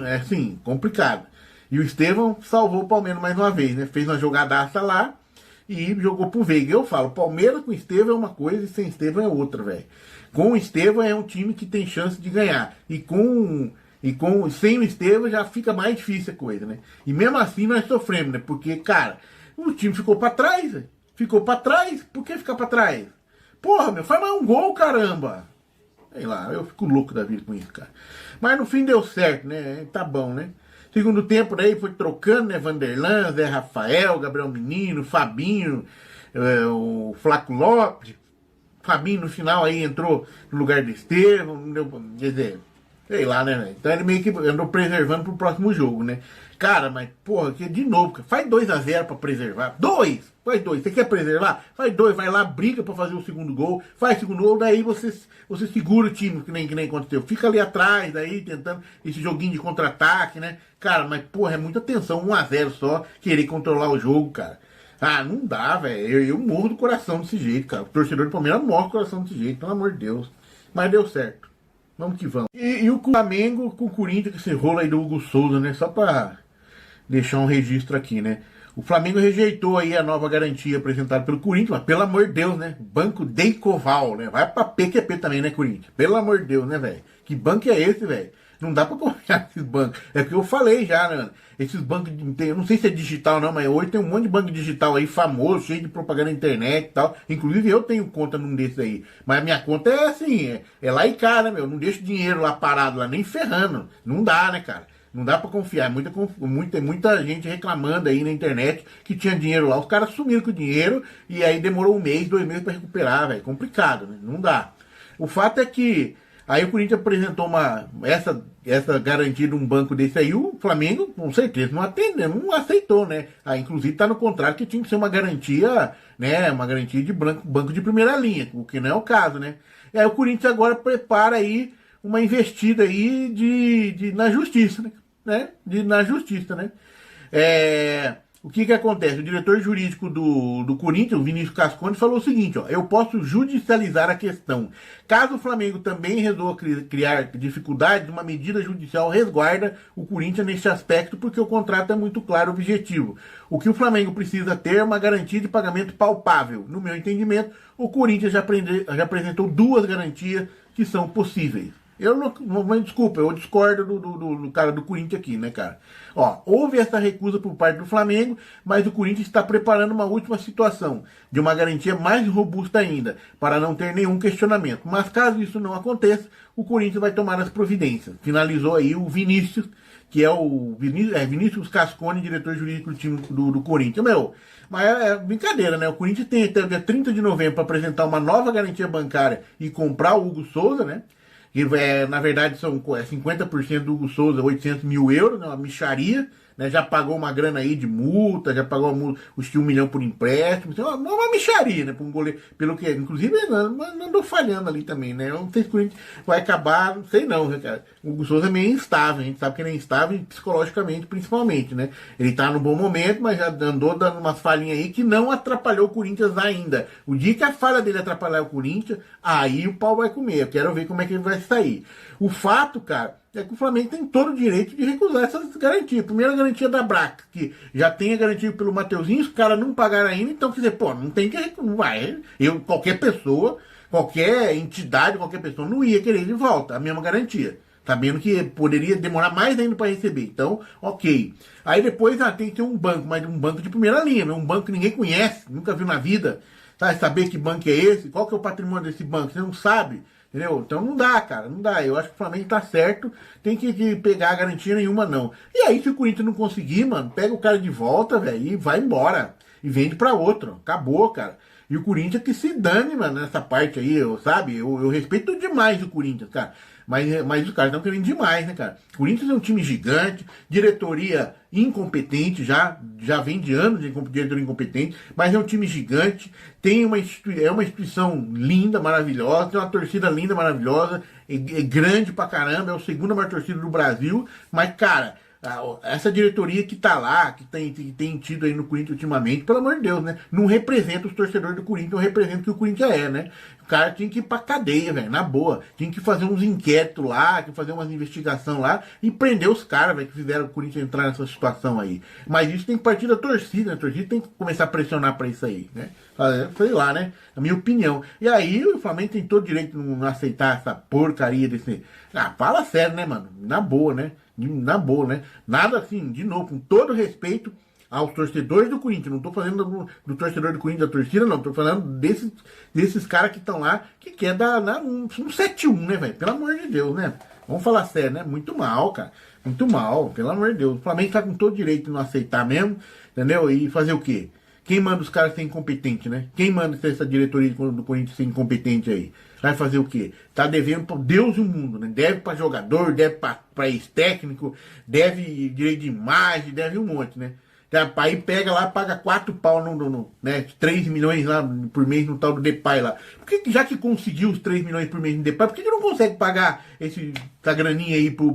Speaker 5: É assim, complicado. E o Estevão salvou o Palmeiras mais uma vez, né? Fez uma jogadaça lá e jogou pro Veiga. Eu falo, Palmeiras com o Estevão é uma coisa e sem Estevão é outra, velho. Com o Estevão é um time que tem chance de ganhar. Sem o Estevão já fica mais difícil a coisa, né? E mesmo assim nós sofremos, né? Porque, cara, o time ficou pra trás, velho. Ficou pra trás. Por que ficar pra trás? Porra, meu, faz mais um gol, caramba. Sei lá, eu fico louco da vida com isso, cara. Mas no fim deu certo, né? Tá bom, né? Segundo tempo daí foi trocando, né? Vanderlan, Zé Rafael, Gabriel Menino, Fabinho, o Flaco Lopes. Fabinho no final aí entrou no lugar do Estevão, quer dizer, sei lá, né, velho? Então ele meio que andou preservando pro próximo jogo, né? Cara, mas, porra, que de novo, cara, faz 2x0 pra preservar. Faz dois. Você quer preservar? Faz 2, vai lá, briga pra fazer o segundo gol, faz o segundo gol, daí você segura o time, que nem aconteceu. Fica ali atrás, daí, tentando esse joguinho de contra-ataque, né? Cara, mas, porra, é muita tensão, 1x0 só, querer controlar o jogo, cara. Ah, não dá, velho. Eu morro do coração desse jeito, cara. O torcedor do Palmeiras morre do coração desse jeito, pelo amor de Deus. Mas deu certo. Vamos que vamos. E o Flamengo com o Corinthians, com esse rolo aí do Hugo Souza, né? Só pra deixar um registro aqui, né? O Flamengo rejeitou aí a nova garantia apresentada pelo Corinthians, mas pelo amor de Deus, né? Banco Deicoval, né? Vai pra PQP também, né, Corinthians? Pelo amor de Deus, né, velho? Que banco é esse, velho? Não dá pra confiar nesses bancos. É porque eu falei já, né? Esses bancos, eu não sei se é digital não, mas hoje tem um monte de banco digital aí famoso, cheio de propaganda na internet e tal. Inclusive eu tenho conta num desses aí. Mas a minha conta é assim, é lá e cá, né, meu? Não deixo dinheiro lá parado, lá nem ferrando. Não dá, né, cara? Não dá pra confiar. Muita gente reclamando aí na internet que tinha dinheiro lá. Os caras sumiram com o dinheiro e aí demorou 1 mês, 2 meses pra recuperar, velho. Complicado, né? Não dá. O fato é que aí o Corinthians apresentou essa garantia de um banco desse aí, o Flamengo, com certeza, não atendeu, não aceitou, né? Inclusive tá no contrato que tinha que ser uma garantia, né? Uma garantia de banco de primeira linha, o que não é o caso, né? E aí o Corinthians agora prepara aí uma investida aí na justiça, né? Na justiça, né? O que acontece? O diretor jurídico do Corinthians, o Vinícius Cascone, falou o seguinte, ó: eu posso judicializar a questão. Caso o Flamengo também resolva criar dificuldades, uma medida judicial resguarda o Corinthians nesse aspecto, porque o contrato é muito claro e objetivo. O que o Flamengo precisa ter é uma garantia de pagamento palpável. No meu entendimento, o Corinthians já apresentou 2 garantias que são possíveis. Desculpa, eu discordo do cara do Corinthians aqui, né, cara? Ó, houve essa recusa por parte do Flamengo, mas o Corinthians está preparando uma última situação, de uma garantia mais robusta ainda, para não ter nenhum questionamento. Mas caso isso não aconteça, o Corinthians vai tomar as providências. Finalizou aí o Vinícius, que é o Vinícius Cascone, diretor jurídico do time do Corinthians. Meu, mas é brincadeira, né? O Corinthians tem até o dia 30 de novembro para apresentar uma nova garantia bancária e comprar o Hugo Souza, né? Que na verdade são 50% do Hugo Souza, 800 mil euros, né, uma mixaria, né, já pagou uma grana aí de multa, já pagou os 1 milhão por empréstimo, então, uma mixaria, né, para um goleiro, pelo que, inclusive, andou falhando ali também, né, eu não sei se o Corinthians vai acabar, não sei não, né, cara. O Hugo Souza é meio instável, a gente sabe que ele é instável psicologicamente, principalmente, né, ele tá no bom momento, mas já andou dando umas falhinhas aí que não atrapalhou o Corinthians ainda. O dia que a falha dele atrapalhar o Corinthians, aí o pau vai comer, eu quero ver como é que ele vai sair. O fato, cara, é que o Flamengo tem todo o direito de recusar essas garantias. Primeira garantia da Braca, que já tem a garantia pelo Mateuzinho, os caras não pagaram ainda, então quer dizer, pô, não tem que recusar. Qualquer pessoa, qualquer entidade, qualquer pessoa não ia querer de volta a mesma garantia, sabendo que poderia demorar mais ainda para receber. Então, ok. Aí depois tem que ter um banco, mas um banco de primeira linha, um banco que ninguém conhece, nunca viu na vida, sabe? Saber que banco é esse, qual que é o patrimônio desse banco, você não sabe. Entendeu? Então não dá, cara, não dá. Eu acho que o Flamengo tá certo, tem que pegar garantia nenhuma, não. E aí, se o Corinthians não conseguir, mano, pega o cara de volta, velho, e vai embora. E vende pra outro. Acabou, cara. E o Corinthians que se dane, mano, nessa parte aí, sabe? Eu respeito demais o Corinthians, cara. Mas os caras estão querendo demais, né, cara? O Corinthians é um time gigante, diretoria incompetente, já vem de anos de diretoria incompetente, mas é um time gigante, é uma instituição linda, maravilhosa, tem uma torcida linda, maravilhosa, é grande pra caramba, é a segunda maior torcida do Brasil, mas, cara, essa diretoria que tá lá, que tem tido aí no Corinthians ultimamente, pelo amor de Deus, né? Não representa os torcedores do Corinthians, não representa o que o Corinthians é, né? O cara tinha que ir pra cadeia, velho, na boa. Tinha que fazer uns inquéritos lá, que fazer umas investigações lá e prender os caras, velho, que fizeram o Corinthians entrar nessa situação aí. Mas isso tem que partir da torcida, né? A torcida tem que começar a pressionar pra isso aí, né? Sei lá, né? A minha opinião. E aí o Flamengo tem todo direito de não aceitar essa porcaria desse... fala sério, né, mano? Na boa, né? Nada assim, de novo, com todo respeito aos torcedores do Corinthians. Não tô falando do torcedor do Corinthians, da torcida, não. Tô falando desses caras que estão lá, que quer dar um 7-1, né, velho? Pelo amor de Deus, né? Vamos falar sério, né? Muito mal, cara. Muito mal, pelo amor de Deus. O Flamengo tá com todo direito de não aceitar mesmo, entendeu? E fazer o quê? Quem manda os caras ser incompetente, né? Quem manda essa diretoria do Corinthians ser incompetente aí? Vai fazer o quê? Tá devendo pra Deus e o mundo, né? Deve pra jogador, deve pra ex-técnico, deve direito de imagem, deve um monte, né? Aí pega lá, paga 4 pau né? 3 milhões lá por mês no tal do Depay lá. Por que, já que conseguiu os 3 milhões por mês no Depay, por que não consegue pagar essa graninha aí pro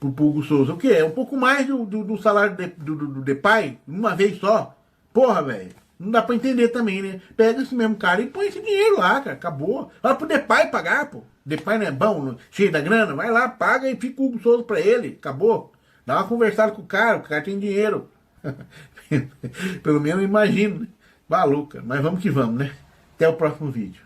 Speaker 5: Hugo Souza? O quê? É um pouco mais do salário do Depay, uma vez só. Porra, velho. Não dá pra entender também, né? Pega esse mesmo cara e põe esse dinheiro lá, cara. Acabou. Vai pro Depay pagar, pô. Depay não é bom, cheio da grana? Vai lá, paga e fica o Hugo Souza pra ele. Acabou. Dá uma conversada com o cara tem dinheiro. Pelo menos eu imagino, né? Maluca. Mas vamos que vamos, né? Até o próximo vídeo.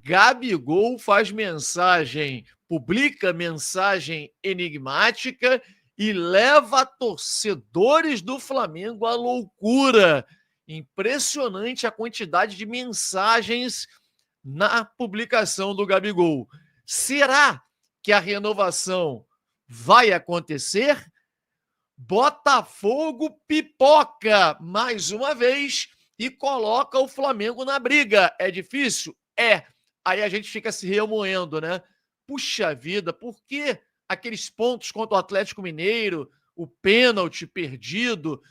Speaker 6: Gabigol faz mensagem, publica mensagem enigmática e leva torcedores do Flamengo à loucura. Impressionante a quantidade de mensagens na publicação do Gabigol. Será que a renovação vai acontecer? Botafogo pipoca mais uma vez e coloca o Flamengo na briga. É difícil? É. Aí a gente fica se remoendo, né? Puxa vida, por que aqueles pontos contra o Atlético Mineiro, o pênalti perdido,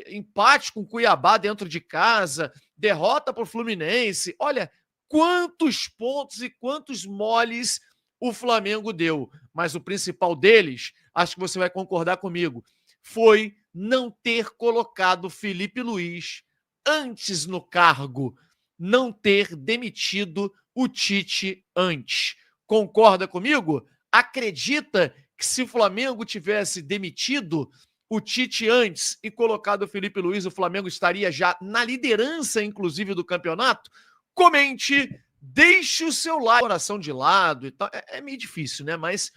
Speaker 6: empate com o Cuiabá dentro de casa, derrota para o Fluminense? Olha, quantos pontos e quantos moles o Flamengo deu. Mas o principal deles, acho que você vai concordar comigo, foi não ter colocado Felipe Luiz antes no cargo, não ter demitido o Tite antes. Concorda comigo? Acredita que se o Flamengo tivesse demitido o Tite antes e colocado o Felipe Luiz, o Flamengo estaria já na liderança, inclusive, do campeonato? Comente, deixe o seu like, coração de lado e tal. É meio difícil, né? Mas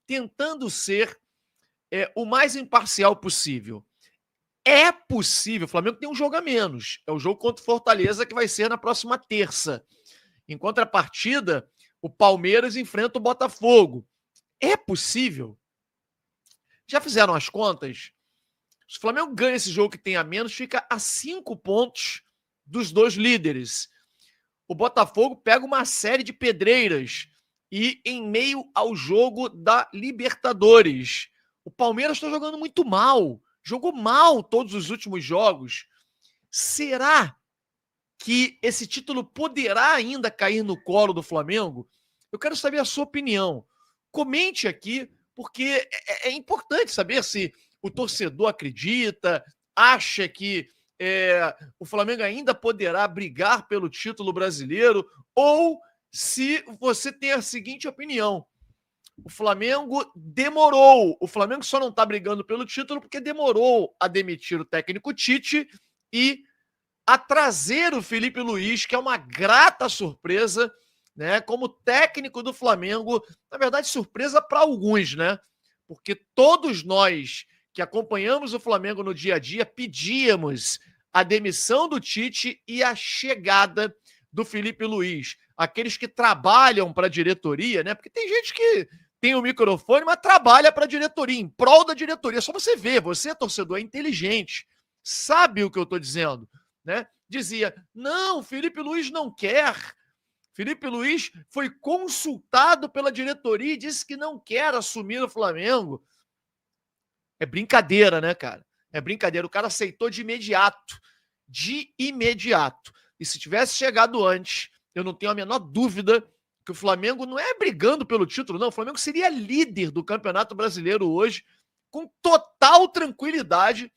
Speaker 6: tentando ser o mais imparcial possível. É possível, o Flamengo tem um jogo a menos. É o jogo contra o Fortaleza que vai ser na próxima terça. Em contrapartida, o Palmeiras enfrenta o Botafogo. É possível? Já fizeram as contas? Se o Flamengo ganha esse jogo que tem a menos, fica a 5 pontos dos dois líderes. O Botafogo pega uma série de pedreiras e em meio ao jogo da Libertadores. O Palmeiras está jogando muito mal. Jogou mal todos os últimos jogos. Será que esse título poderá ainda cair no colo do Flamengo? Eu quero saber a sua opinião. Comente aqui, porque é importante saber se o torcedor acredita, acha que o Flamengo ainda poderá brigar pelo título brasileiro, ou se você tem a seguinte opinião: o Flamengo demorou, o Flamengo só não está brigando pelo título porque demorou a demitir o técnico Tite e a trazer o Felipe Luiz, que é uma grata surpresa, né, como técnico do Flamengo. Na verdade, surpresa para alguns, né? Porque todos nós que acompanhamos o Flamengo no dia a dia pedíamos a demissão do Tite e a chegada do Felipe Luiz. Aqueles que trabalham para a diretoria, né? Porque tem gente que tem o microfone, mas trabalha para a diretoria, em prol da diretoria. Só você ver, você, torcedor, é inteligente, sabe o que eu estou dizendo, né? dizia, não, Felipe Luiz não quer. Felipe Luiz foi consultado pela diretoria e disse que não quer assumir o Flamengo. É brincadeira, né, cara? É brincadeira. O cara aceitou de imediato. De imediato. E se tivesse chegado antes, eu não tenho a menor dúvida que o Flamengo não é brigando pelo título, não. O Flamengo seria líder do Campeonato Brasileiro hoje, com total tranquilidade,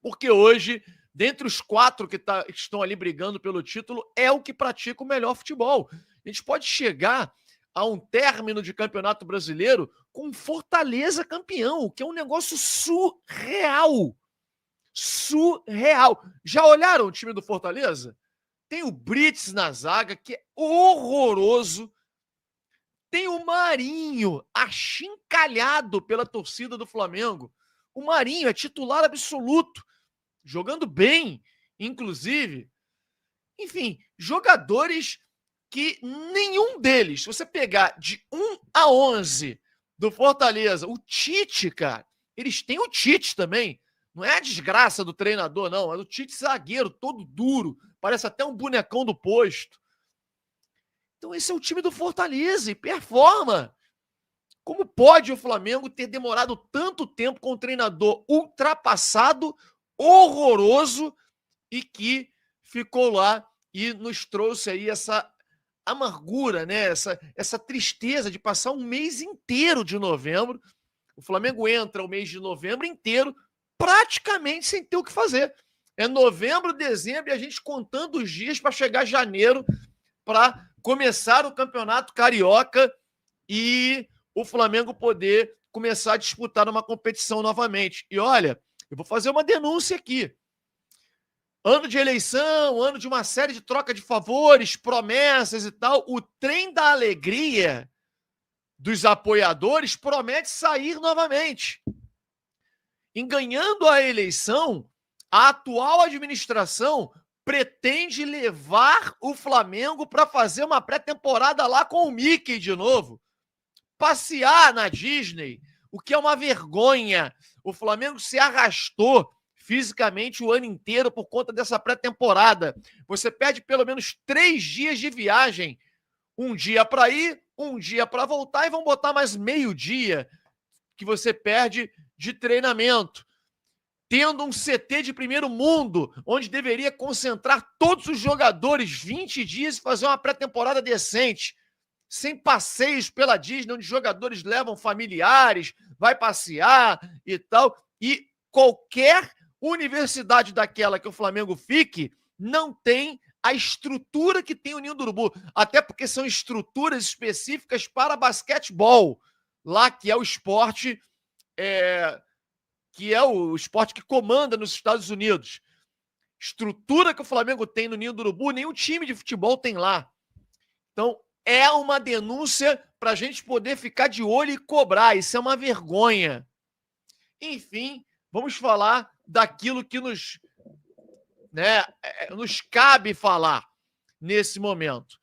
Speaker 6: porque hoje, dentre os 4 que estão ali brigando pelo título, é o que pratica o melhor futebol. A gente pode chegar a um término de Campeonato Brasileiro com Fortaleza campeão, o que é um negócio surreal. Surreal. Já olharam o time do Fortaleza? Tem o Brits na zaga, que é horroroso. Tem o Marinho, achincalhado pela torcida do Flamengo. O Marinho é titular absoluto, jogando bem, inclusive. Enfim, jogadores que nenhum deles, se você pegar de 1 a 11 do Fortaleza, o Tite, cara, eles têm o Tite também. Não é a desgraça do treinador, não. É o Tite zagueiro, todo duro. Parece até um bonecão do posto. Então esse é o time do Fortaleza e performa. Como pode o Flamengo ter demorado tanto tempo com um treinador ultrapassado, horroroso e que ficou lá e nos trouxe aí essa amargura, né? Essa tristeza de passar um mês inteiro de novembro. O Flamengo entra o mês de novembro inteiro praticamente sem ter o que fazer. É novembro, dezembro e a gente contando os dias para chegar janeiro para começar o Campeonato Carioca e o Flamengo poder começar a disputar uma competição novamente. E olha, eu vou fazer uma denúncia aqui. Ano de eleição, ano de uma série de troca de favores, promessas e tal, o trem da alegria dos apoiadores promete sair novamente. Em ganhando a eleição, a atual administração pretende levar o Flamengo para fazer uma pré-temporada lá com o Mickey de novo. Passear na Disney, o que é uma vergonha. O Flamengo se arrastou fisicamente o ano inteiro por conta dessa pré-temporada. Você perde pelo menos 3 dias de viagem. Um dia para ir, um dia para voltar e vão botar mais meio dia que você perde de treinamento. Tendo um CT de primeiro mundo, onde deveria concentrar todos os jogadores 20 dias e fazer uma pré-temporada decente. Sem passeios pela Disney, onde jogadores levam familiares, vai passear e tal. E qualquer universidade daquela que o Flamengo fique, não tem a estrutura que tem o Ninho do Urubu. Até porque são estruturas específicas para basquetebol. Lá que é o esporte... que é o esporte que comanda nos Estados Unidos. Estrutura que o Flamengo tem no Ninho do Urubu, nenhum time de futebol tem lá. Então, é uma denúncia para a gente poder ficar de olho e cobrar. Isso é uma vergonha. Enfim, vamos falar daquilo que nos cabe falar nesse momento.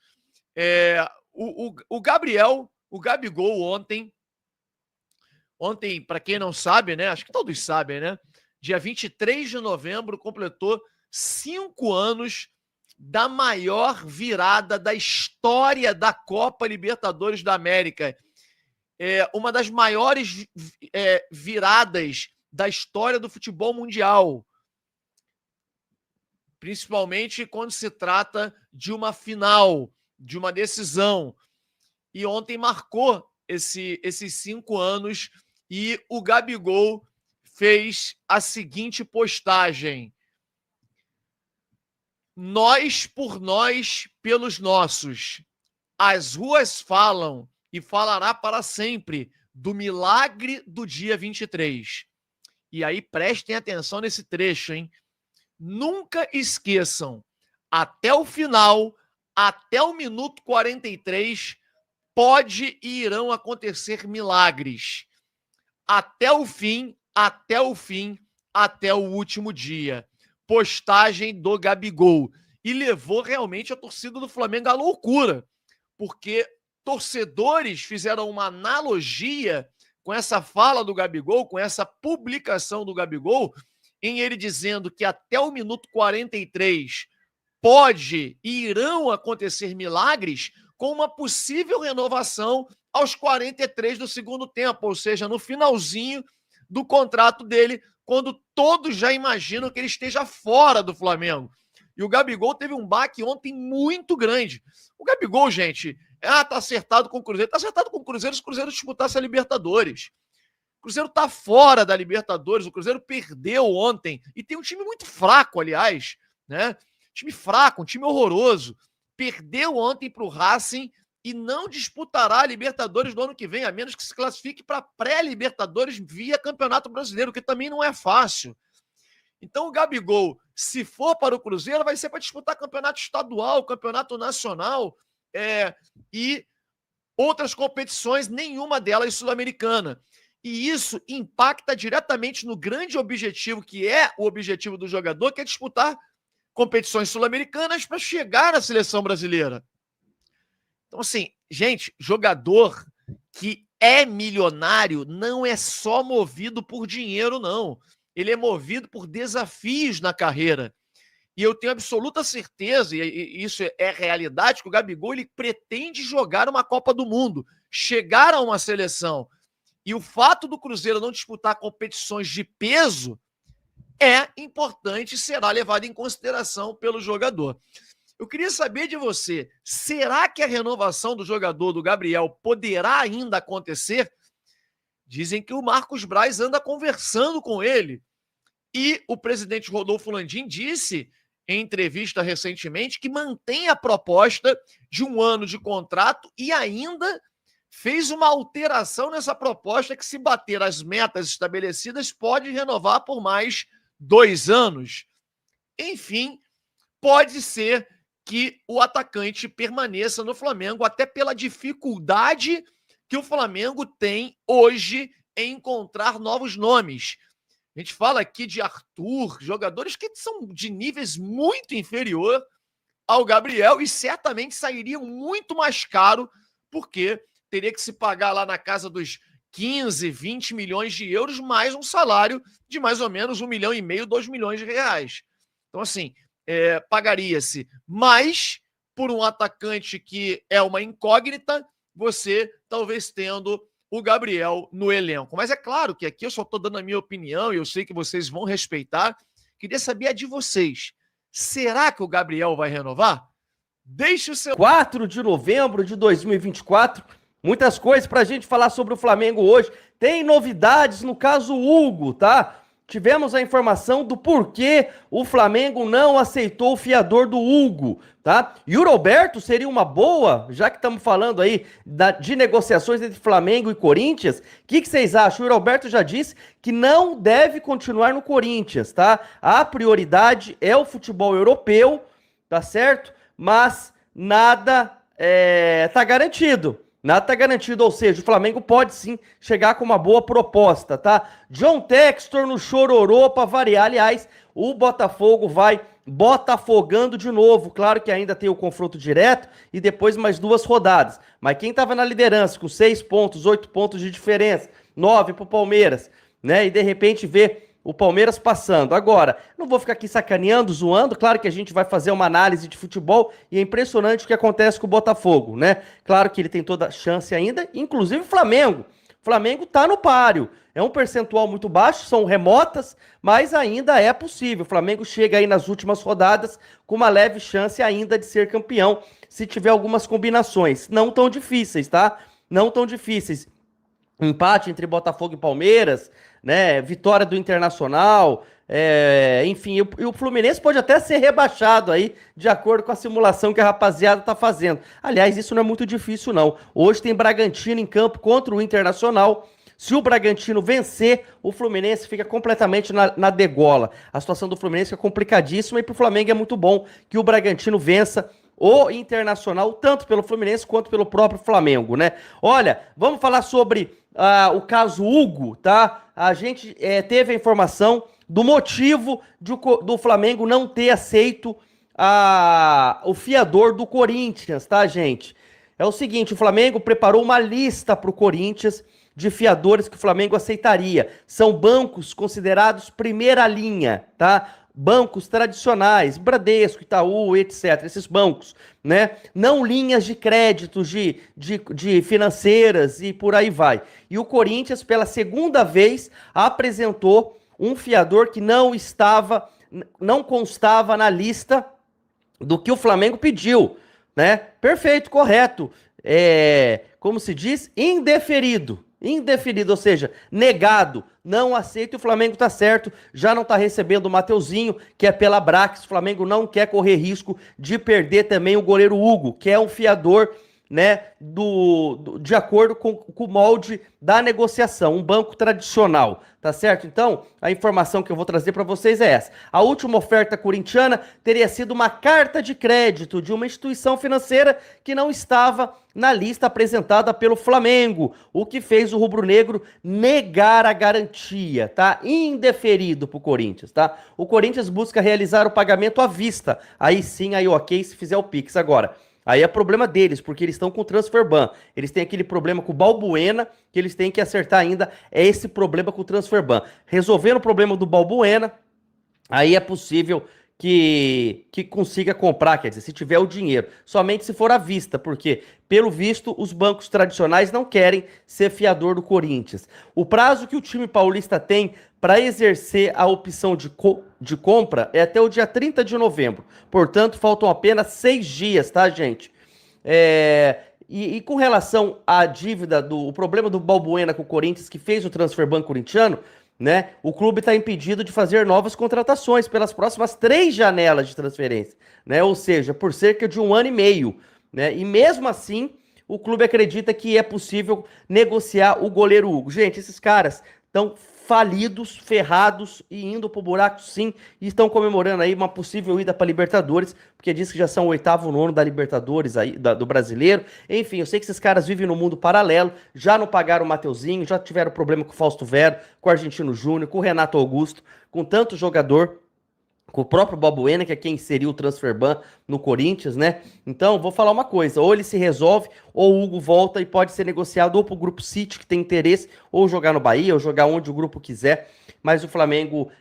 Speaker 6: O Gabigol ontem, para quem não sabe, né? Acho que todos sabem, né? Dia 23 de novembro completou 5 anos da maior virada da história da Copa Libertadores da América. Uma das maiores viradas da história do futebol mundial. Principalmente quando se trata de uma final, de uma decisão. E ontem marcou esses 5 anos e o Gabigol fez a seguinte postagem: nós por nós, pelos nossos. As ruas falam e falará para sempre do milagre do dia 23. E aí prestem atenção nesse trecho, hein? Nunca esqueçam, até o final, até o minuto 43, pode e irão acontecer milagres. Até o fim, até o fim, até o último dia. Postagem do Gabigol. E levou realmente a torcida do Flamengo à loucura, porque torcedores fizeram uma analogia com essa fala do Gabigol, com essa publicação do Gabigol, em ele dizendo que até o minuto 43 pode e irão acontecer milagres com uma possível renovação aos 43 do segundo tempo, ou seja, no finalzinho do contrato dele, quando todos já imaginam que ele esteja fora do Flamengo. E o Gabigol teve um baque ontem muito grande. O Gabigol, gente, tá acertado com o Cruzeiro. Tá acertado com o Cruzeiro se o Cruzeiro disputasse a Libertadores. O Cruzeiro tá fora da Libertadores, o Cruzeiro perdeu ontem. E tem um time muito fraco, aliás, né? Time fraco, um time horroroso. Perdeu ontem para o Racing e não disputará a Libertadores do ano que vem, a menos que se classifique para pré-Libertadores via Campeonato Brasileiro, que também não é fácil. Então o Gabigol, se for para o Cruzeiro, vai ser para disputar campeonato estadual, campeonato nacional e outras competições, nenhuma delas sul-americana. E isso impacta diretamente no grande objetivo, que é o objetivo do jogador, que é disputar competições sul-americanas para chegar na seleção brasileira. Então, assim, gente, jogador que é milionário não é só movido por dinheiro, não. Ele é movido por desafios na carreira. E eu tenho absoluta certeza, e isso é realidade, que o Gabigol ele pretende jogar uma Copa do Mundo, chegar a uma seleção. E o fato do Cruzeiro não disputar competições de peso é importante e será levado em consideração pelo jogador. Eu queria saber de você, será que a renovação do jogador, do Gabriel, poderá ainda acontecer? Dizem que o Marcos Braz anda conversando com ele. E o presidente Rodolfo Landim disse, em entrevista recentemente, que mantém a proposta de 1 ano de contrato e ainda fez uma alteração nessa proposta que, se bater as metas estabelecidas, pode renovar por mais 2 anos. Enfim, pode ser que o atacante permaneça no Flamengo, até pela dificuldade que o Flamengo tem hoje em encontrar novos nomes. A gente fala aqui de Arthur, jogadores que são de níveis muito inferior ao Gabriel e certamente sairiam muito mais caro, porque teria que se pagar lá na casa dos 15, 20 milhões de euros, mais um salário de mais ou menos 1,5 milhão, 2 milhões de reais. Então, assim, pagaria-se mais por um atacante que é uma incógnita, você talvez tendo o Gabriel no elenco. Mas é claro que aqui eu só estou dando a minha opinião e eu sei que vocês vão respeitar. Queria saber a de vocês. Será que o Gabriel vai renovar? Deixe o seu...
Speaker 7: 4 de novembro de 2024. Muitas coisas para a gente falar sobre o Flamengo hoje. Tem novidades no caso Hugo, tá? Tivemos a informação do porquê o Flamengo não aceitou o fiador do Hugo, tá? E o Roberto seria uma boa, já que estamos falando aí de negociações entre Flamengo e Corinthians. O que vocês acham? O Roberto já disse que não deve continuar no Corinthians, tá? A prioridade é o futebol europeu, tá certo? Mas nada tá garantido. Nada tá garantido, ou seja, o Flamengo pode sim chegar com uma boa proposta, tá? John Textor no chororô para variar. Aliás, o Botafogo vai botafogando de novo. Claro que ainda tem o confronto direto e depois mais 2 rodadas. Mas quem tava na liderança com 6 pontos, 8 pontos de diferença, 9 pro Palmeiras, né? E de repente vê o Palmeiras passando. Agora, não vou ficar aqui sacaneando, zoando. Claro que a gente vai fazer uma análise de futebol e é impressionante o que acontece com o Botafogo, né? Claro que ele tem toda a chance ainda, inclusive o Flamengo. O Flamengo tá no páreo. É um percentual muito baixo, são remotas, mas ainda é possível. O Flamengo chega aí nas últimas rodadas com uma leve chance ainda de ser campeão, se tiver algumas combinações. Não tão difíceis, tá? Não tão difíceis. Empate entre Botafogo e Palmeiras, né? Vitória do Internacional, enfim, e o Fluminense pode até ser rebaixado aí, de acordo com a simulação que a rapaziada tá fazendo. Aliás, isso não é muito difícil, não. Hoje tem Bragantino em campo contra o Internacional. Se o Bragantino vencer, o Fluminense fica completamente na degola. A situação do Fluminense é complicadíssima e pro Flamengo é muito bom que o Bragantino vença o Internacional, tanto pelo Fluminense quanto pelo próprio Flamengo, né? Olha, vamos falar sobre o caso Hugo, tá? A gente teve a informação do motivo do Flamengo não ter aceito o fiador do Corinthians, tá, gente? É o seguinte, o Flamengo preparou uma lista pro Corinthians de fiadores que o Flamengo aceitaria. São bancos considerados primeira linha, tá? bancos tradicionais, Bradesco, Itaú, etc., esses bancos, né? Não linhas de créditos de financeiras e por aí vai. E o Corinthians, pela segunda vez, apresentou um fiador que não constava na lista do que o Flamengo pediu, né? Perfeito, correto. Como se diz, indeferido, ou seja, negado, não aceita e o Flamengo tá certo, já não tá recebendo o Mateuzinho, que é pela Brax, o Flamengo não quer correr risco de perder também o goleiro Hugo, que é um fiador, né, de acordo com o molde da negociação, um banco tradicional, tá certo? Então, a informação que eu vou trazer para vocês é essa. A última oferta corintiana teria sido uma carta de crédito de uma instituição financeira que não estava na lista apresentada pelo Flamengo, o que fez o rubro-negro negar a garantia, tá? Indeferido pro Corinthians, tá? O Corinthians busca realizar o pagamento à vista, aí sim, aí ok, se fizer o Pix agora. Aí é problema deles, porque eles estão com o transfer ban. Eles têm aquele problema com o Balbuena, que eles têm que acertar ainda, é esse problema com o transfer ban. Resolvendo o problema do Balbuena, aí é possível que consiga comprar, quer dizer, se tiver o dinheiro. Somente se for à vista, porque, pelo visto, os bancos tradicionais não querem ser fiador do Corinthians. O prazo que o time paulista tem para exercer a opção de compra é até o dia 30 de novembro. Portanto, faltam apenas 6 dias, tá, gente? E com relação à dívida, o problema do Balbuena com o Corinthians, que fez o transfer ban corintiano, né? O clube está impedido de fazer novas contratações pelas próximas 3 janelas de transferência, né? Ou seja, por cerca de 1 ano e meio, né? E mesmo assim, o clube acredita que é possível negociar o goleiro Hugo. Gente, esses caras estão falidos, ferrados e indo pro buraco sim, e estão comemorando aí uma possível ida para Libertadores, porque diz que já são o 8º, 9º da Libertadores aí, do brasileiro. Enfim, eu sei que esses caras vivem no mundo paralelo, já não pagaram o Mateuzinho, já tiveram problema com o Fausto Vero, com o Argentino Júnior, com o Renato Augusto, com tanto jogador, com o próprio Balbuena, que é quem inseriu o transfer ban no Corinthians, né? Então, vou falar uma coisa, ou ele se resolve, ou o Hugo volta e pode ser negociado ou pro Grupo City, que tem interesse, ou jogar no Bahia, ou jogar onde o grupo quiser, mas o Flamengo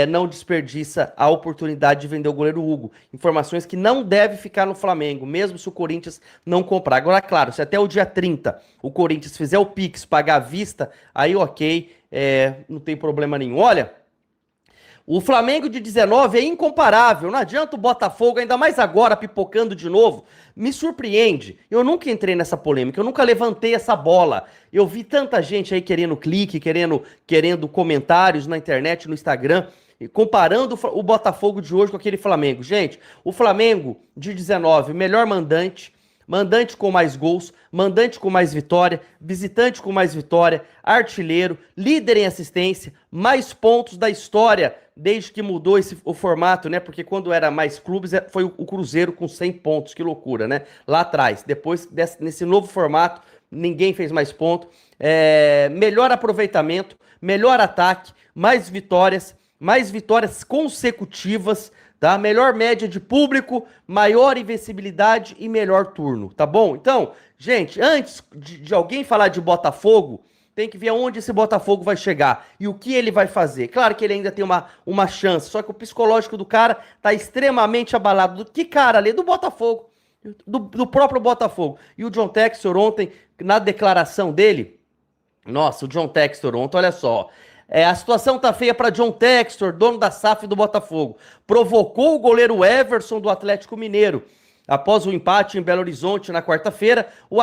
Speaker 7: não desperdiça a oportunidade de vender o goleiro Hugo. Informações que não deve ficar no Flamengo, mesmo se o Corinthians não comprar. Agora, claro, se até o dia 30 o Corinthians fizer o Pix, pagar à vista, aí ok, não tem problema nenhum. Olha, o Flamengo de 19 é incomparável, não adianta o Botafogo, ainda mais agora, pipocando de novo. Me surpreende, eu nunca entrei nessa polêmica, eu nunca levantei essa bola. Eu vi tanta gente aí querendo clique, querendo comentários na internet, no Instagram, comparando o Botafogo de hoje com aquele Flamengo. Gente, o Flamengo de 19, melhor mandante com mais gols, mandante com mais vitória, visitante com mais vitória, artilheiro, líder em assistência, mais pontos da história, desde que mudou o formato, né? Porque quando era mais clubes, foi o Cruzeiro com 100 pontos, que loucura, né? Lá atrás. Depois, nesse novo formato, ninguém fez mais ponto. Melhor aproveitamento, melhor ataque, mais vitórias consecutivas, tá? Melhor média de público, maior invencibilidade e melhor turno, tá bom? Então, gente, antes de alguém falar de Botafogo, tem que ver aonde esse Botafogo vai chegar e o que ele vai fazer. Claro que ele ainda tem uma chance, só que o psicológico do cara tá extremamente abalado. Que cara ali? Do Botafogo, do próprio Botafogo. E o John Textor ontem, na declaração dele, nossa, o John Textor ontem, olha só, a situação tá feia para John Textor, dono da SAF do Botafogo. Provocou o goleiro Everson do Atlético Mineiro. Após o empate em Belo Horizonte na quarta-feira, o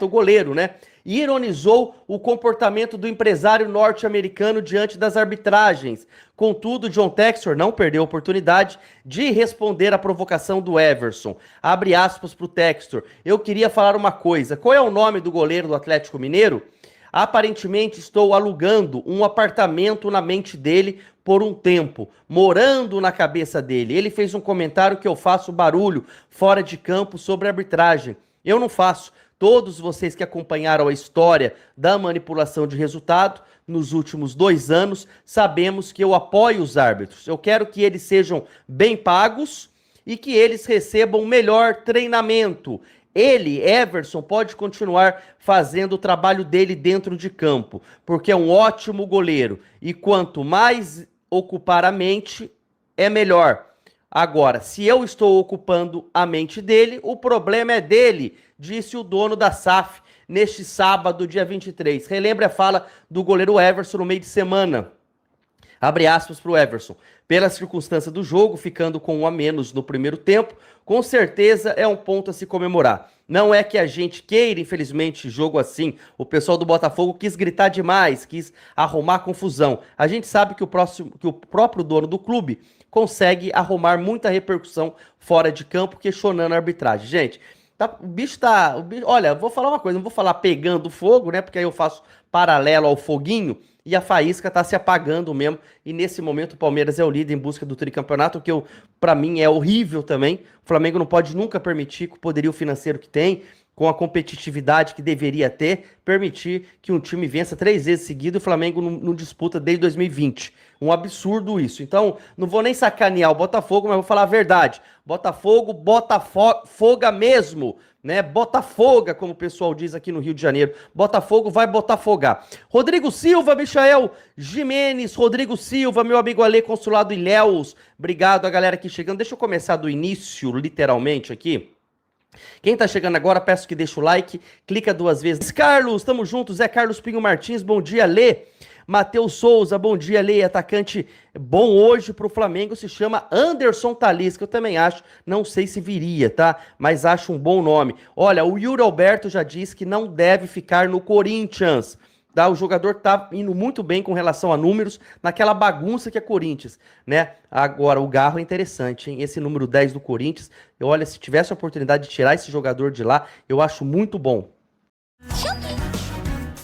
Speaker 7: goleiro, né, ironizou o comportamento do empresário norte-americano diante das arbitragens. Contudo, John Textor não perdeu a oportunidade de responder à provocação do Everson. Abre aspas para o Textor. Eu queria falar uma coisa. Qual é o nome do goleiro do Atlético Mineiro? Aparentemente estou alugando um apartamento na mente dele por um tempo, morando na cabeça dele. Ele fez um comentário que eu faço barulho fora de campo sobre arbitragem. Eu não faço. Todos vocês que acompanharam a história da manipulação de resultado nos últimos 2 anos, sabemos que eu apoio os árbitros. Eu quero que eles sejam bem pagos e que eles recebam melhor treinamento. Ele, Everson, pode continuar fazendo o trabalho dele dentro de campo, porque é um ótimo goleiro. E quanto mais ocupar a mente, é melhor. Agora, se eu estou ocupando a mente dele, o problema é dele, disse o dono da SAF neste sábado, dia 23. Relembre a fala do goleiro Everson no meio de semana. Abre aspas para o Everson. Pela circunstância do jogo, ficando com 1 a menos no primeiro tempo, com certeza é um ponto a se comemorar. Não é que a gente queira, infelizmente, jogo assim. O pessoal do Botafogo quis gritar demais, quis arrumar confusão. A gente sabe que o próprio dono do clube consegue arrumar muita repercussão fora de campo, questionando a arbitragem. Gente, olha, vou falar uma coisa, não vou falar pegando fogo, né? Porque aí eu faço paralelo ao foguinho. E a faísca tá se apagando mesmo. E nesse momento o Palmeiras é o líder em busca do tricampeonato, que para mim é horrível também. O Flamengo não pode nunca permitir, com o poderio financeiro que tem, com a competitividade que deveria ter, permitir que um time vença 3 vezes seguido e o Flamengo não disputa desde 2020. Um absurdo isso. Então, não vou nem sacanear o Botafogo, mas vou falar a verdade. Botafogo, Botafoga mesmo, né? Botafoga, como o pessoal diz aqui no Rio de Janeiro. Botafogo vai botafogar. Rodrigo Silva, Michael Jimenez, Rodrigo Silva, meu amigo Ale, consulado Ilhéus. Obrigado a galera aqui chegando. Deixa eu começar do início, literalmente, aqui. Quem tá chegando agora, peço que deixe o like, clica 2 vezes. Carlos, tamo junto. Zé Carlos Pinho Martins, bom dia, Lê. Matheus Souza, bom dia, Lê. Atacante bom hoje pro Flamengo se chama Anderson Talisca. Eu também acho, não sei se viria, tá? Mas acho um bom nome. Olha, o Yuri Alberto já disse que não deve ficar no Corinthians. Tá? O jogador tá indo muito bem com relação a números, naquela bagunça que é Corinthians, né? Agora, o Garro é interessante, hein? Esse número 10 do Corinthians, olha, se tivesse a oportunidade de tirar esse jogador de lá, eu acho muito bom.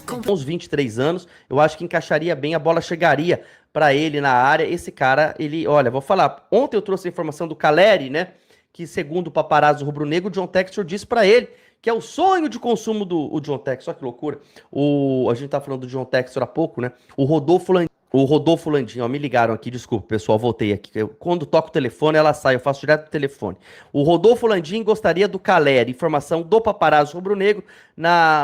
Speaker 7: Com uns 23 anos, eu acho que encaixaria bem, a bola chegaria para ele na área. Esse cara, ele, olha, vou falar, ontem eu trouxe a informação do Caleri, né? Que segundo o paparazzo rubro-negro, o John Textor disse para ele que é o sonho de consumo do John Textor. Olha que loucura. A gente tá falando do John Textor há pouco, né? O Rodolfo Landim, ó, me ligaram aqui, desculpa, pessoal, voltei aqui. Quando toco o telefone, ela sai, eu faço direto do telefone. O Rodolfo Landim gostaria do Caleri, informação do paparazzo rubro-negro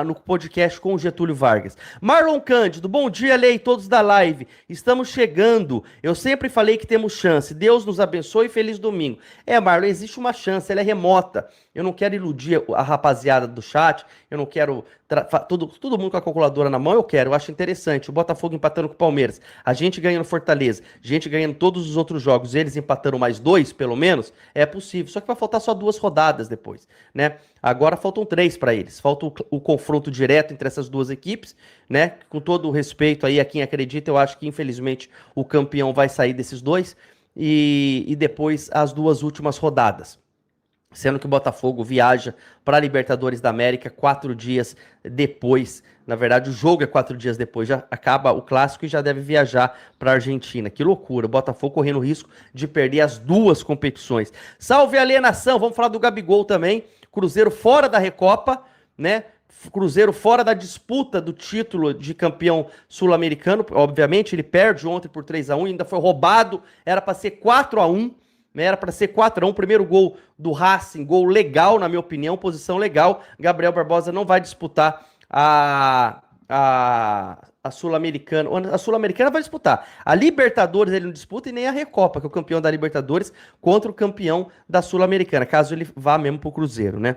Speaker 7: no podcast com o Getúlio Vargas. Marlon Cândido, bom dia, Lei, todos da live. Estamos chegando. Eu sempre falei que temos chance. Deus nos abençoe e feliz domingo. Marlon, existe uma chance, ela é remota. Eu não quero iludir a rapaziada do chat, eu não quero todo mundo com a calculadora na mão, eu acho interessante. O Botafogo empatando com o Palmeiras, a gente ganhando Fortaleza, a gente ganhando todos os outros jogos, eles empatando mais 2, pelo menos, é possível. Só que vai faltar só 2 rodadas depois, né? Agora faltam 3 para eles. Falta o confronto direto entre essas 2 equipes, né? Com todo o respeito aí a quem acredita, eu acho que infelizmente o campeão vai sair desses 2 e depois as 2 últimas rodadas. Sendo que o Botafogo viaja para a Libertadores da América 4 dias depois. Na verdade, o jogo é 4 dias depois. Já acaba o clássico e já deve viajar para a Argentina. Que loucura. O Botafogo correndo o risco de perder as 2 competições. Salve a alienação. Vamos falar do Gabigol também. Cruzeiro fora da Recopa, né? Cruzeiro fora da disputa do título de campeão sul-americano. Obviamente, ele perde ontem por 3-1. Ainda foi roubado. Era para ser 4-1. Era para ser 4-1, primeiro gol do Racing, gol legal, na minha opinião, posição legal. Gabriel Barbosa não vai disputar a Sul-Americana. A Sul-Americana vai disputar. A Libertadores ele não disputa e nem a Recopa, que é o campeão da Libertadores, contra o campeão da Sul-Americana, caso ele vá mesmo pro Cruzeiro, né?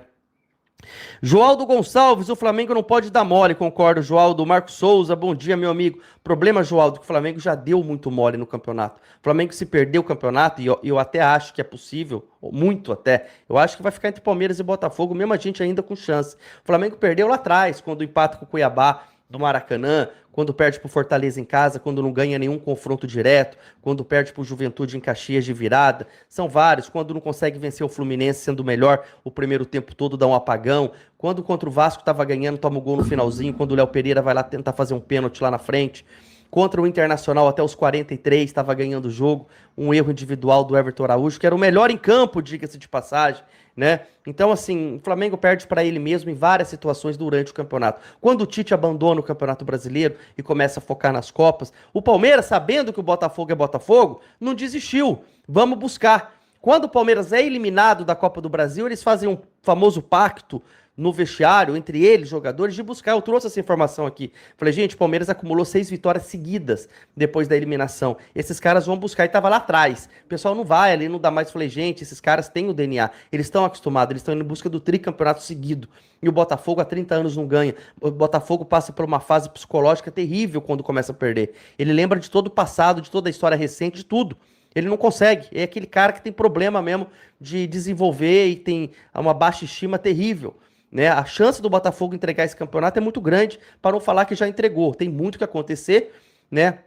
Speaker 7: Joaldo Gonçalves, o Flamengo não pode dar mole, concordo, Joaldo. Marcos Souza, bom dia, meu amigo. Problema, Joaldo, que o Flamengo já deu muito mole no campeonato. O Flamengo se perdeu o campeonato, e eu até acho que é possível, muito até, eu acho que vai ficar entre Palmeiras e Botafogo, mesmo a gente ainda com chance. O Flamengo perdeu lá atrás, quando empata com o Cuiabá do Maracanã, quando perde pro Fortaleza em casa, quando não ganha nenhum confronto direto, quando perde pro Juventude em Caxias de virada, são vários, quando não consegue vencer o Fluminense sendo melhor o primeiro tempo todo, dá um apagão, quando contra o Vasco tava ganhando, toma o gol no finalzinho, quando o Léo Pereira vai lá tentar fazer um pênalti lá na frente, contra o Internacional até os 43, estava ganhando o jogo, um erro individual do Everton Araújo, que era o melhor em campo, diga-se de passagem, né? Então, assim, o Flamengo perde para ele mesmo em várias situações durante o campeonato. Quando o Tite abandona o Campeonato Brasileiro e começa a focar nas Copas, o Palmeiras, sabendo que o Botafogo é Botafogo, não desistiu. Vamos buscar. Quando o Palmeiras é eliminado da Copa do Brasil, eles fazem um famoso pacto no vestiário, entre eles, jogadores, de buscar. Eu trouxe essa informação aqui. Falei, gente, o Palmeiras acumulou 6 vitórias seguidas depois da eliminação. Esses caras vão buscar e tava lá atrás. O pessoal não vai ali, não dá mais. Falei, gente, esses caras têm o DNA. Eles estão acostumados, eles estão indo em busca do tricampeonato seguido. E o Botafogo há 30 anos não ganha. O Botafogo passa por uma fase psicológica terrível quando começa a perder. Ele lembra de todo o passado, de toda a história recente, de tudo. Ele não consegue. É aquele cara que tem problema mesmo de desenvolver e tem uma baixa estima terrível. Né? A chance do Botafogo entregar esse campeonato é muito grande, para não falar que já entregou. Tem muito que acontecer, né?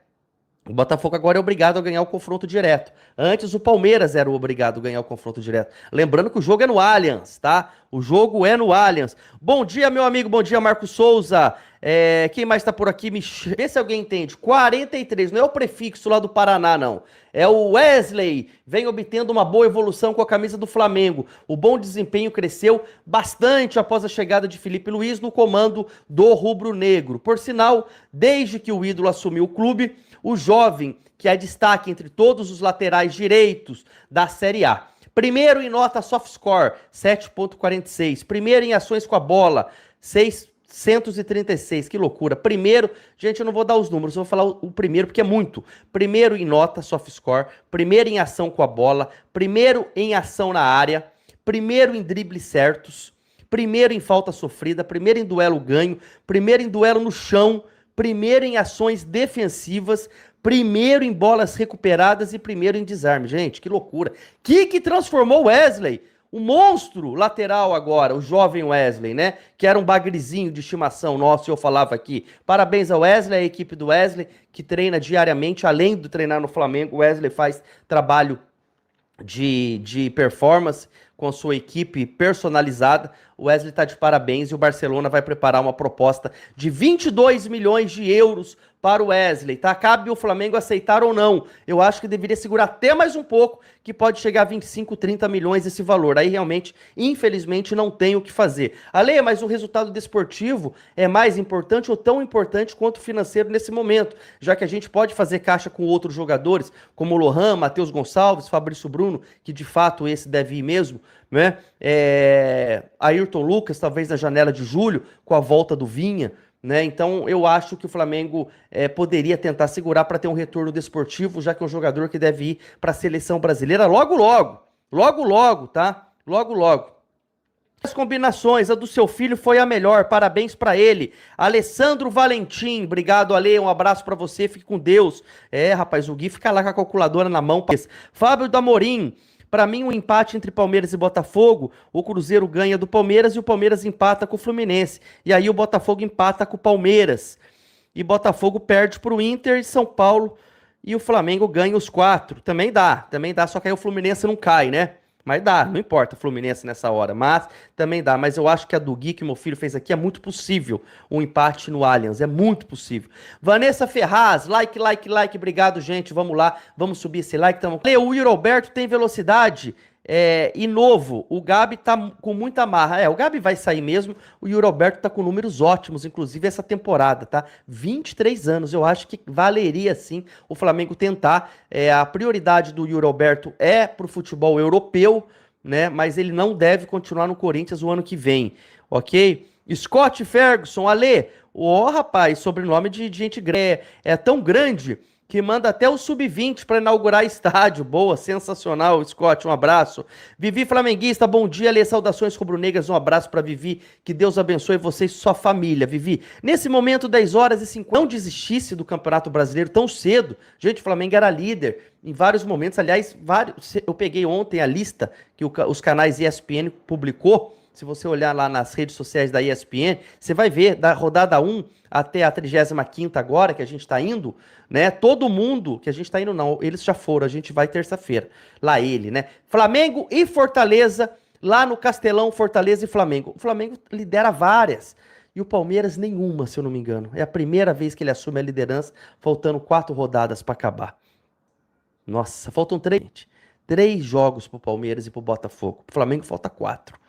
Speaker 7: O Botafogo agora é obrigado a ganhar o confronto direto. Antes o Palmeiras era o obrigado a ganhar o confronto direto. Lembrando que o jogo é no Allianz, tá? O jogo é no Allianz. Bom dia, meu amigo. Bom dia, Marcos Souza. Quem mais tá por aqui? Vê se alguém entende. 43, não é o prefixo lá do Paraná, não. É o Wesley. Vem obtendo uma boa evolução com a camisa do Flamengo. O bom desempenho cresceu bastante após a chegada de Felipe Luiz no comando do rubro-negro. Por sinal, desde que o ídolo assumiu o clube, o jovem, que é destaque entre todos os laterais direitos da Série A. Primeiro em nota soft score, 7.46. Primeiro em ações com a bola, 636. Que loucura. Primeiro, gente, eu não vou dar os números, eu vou falar o primeiro porque é muito. Primeiro em nota soft score, primeiro em ação com a bola, primeiro em ação na área, primeiro em dribles certos, primeiro em falta sofrida, primeiro em duelo ganho, primeiro em duelo no chão, primeiro em ações defensivas, primeiro em bolas recuperadas e primeiro em desarme. Gente, que loucura. Que transformou o Wesley, o monstro lateral agora, o jovem Wesley, né? Que era um bagrizinho de estimação nosso, eu falava aqui. Parabéns ao Wesley, à equipe do Wesley, que treina diariamente. Além de treinar no Flamengo, o Wesley faz trabalho de performance com a sua equipe personalizada. O Wesley está de parabéns e o Barcelona vai preparar uma proposta de 22 milhões de euros para o Wesley, tá? Cabe o Flamengo aceitar ou não. Eu acho que deveria segurar até mais um pouco, que pode chegar a 25, 30 milhões esse valor. Aí realmente, infelizmente, não tem o que fazer. Ale, mas o resultado desportivo é mais importante ou tão importante quanto o financeiro nesse momento, já que a gente pode fazer caixa com outros jogadores, como o Lohan, Matheus Gonçalves, Fabrício Bruno, que de fato esse deve ir mesmo, né? Ayrton Lucas, talvez na janela de julho, com a volta do Vinha, né? Então eu acho que o Flamengo poderia tentar segurar para ter um retorno desportivo, já que é um jogador que deve ir para a seleção brasileira logo, tá? Logo. As combinações, a do seu filho foi a melhor, parabéns para ele. Alessandro Valentim, obrigado, Ale, um abraço para você, fique com Deus. Rapaz, o Gui fica lá com a calculadora na mão. Fábio Damorim, para mim, um empate entre Palmeiras e Botafogo, o Cruzeiro ganha do Palmeiras e o Palmeiras empata com o Fluminense. E aí o Botafogo empata com o Palmeiras. E Botafogo perde para o Inter e São Paulo e o Flamengo ganha os 4. Também dá, só que aí o Fluminense não cai, né? Mas dá, não importa o Fluminense nessa hora, mas também dá. Mas eu acho que a do Gui, que meu filho fez aqui, é muito possível um empate no Allianz, é muito possível. Vanessa Ferraz, like, obrigado, gente, vamos lá, vamos subir esse like. O Yuri Alberto tem velocidade e novo, o Gabi tá com muita marra. O Gabi vai sair mesmo, o Yuri Alberto tá com números ótimos, inclusive essa temporada, tá? 23 anos, eu acho que valeria sim o Flamengo tentar. A prioridade do Yuri Alberto é pro futebol europeu, né? Mas ele não deve continuar no Corinthians o ano que vem, ok? Scott Ferguson, Ale, rapaz, sobrenome de gente grande, é tão grande que manda até o sub-20 para inaugurar estádio. Boa, sensacional, Scott, um abraço. Vivi Flamenguista, bom dia, Lê, saudações rubro-negras, um abraço para Vivi, que Deus abençoe você e sua família. Vivi, nesse momento, 10h50, não desistisse do Campeonato Brasileiro tão cedo. Gente, o Flamengo era líder em vários momentos, aliás, eu peguei ontem a lista que os canais ESPN publicou. Se você olhar lá nas redes sociais da ESPN, você vai ver da rodada 1 até a 35ª agora, que a gente tá indo, né? Todo mundo, que a gente tá indo não, eles já foram, a gente vai terça-feira. Lá né? Flamengo e Fortaleza, lá no Castelão, Fortaleza e Flamengo. O Flamengo lidera várias, e o Palmeiras nenhuma, se eu não me engano. É a primeira vez que ele assume a liderança, faltando 4 rodadas para acabar. Nossa, faltam 3 jogos pro Palmeiras e pro Botafogo. Pro Flamengo falta 4.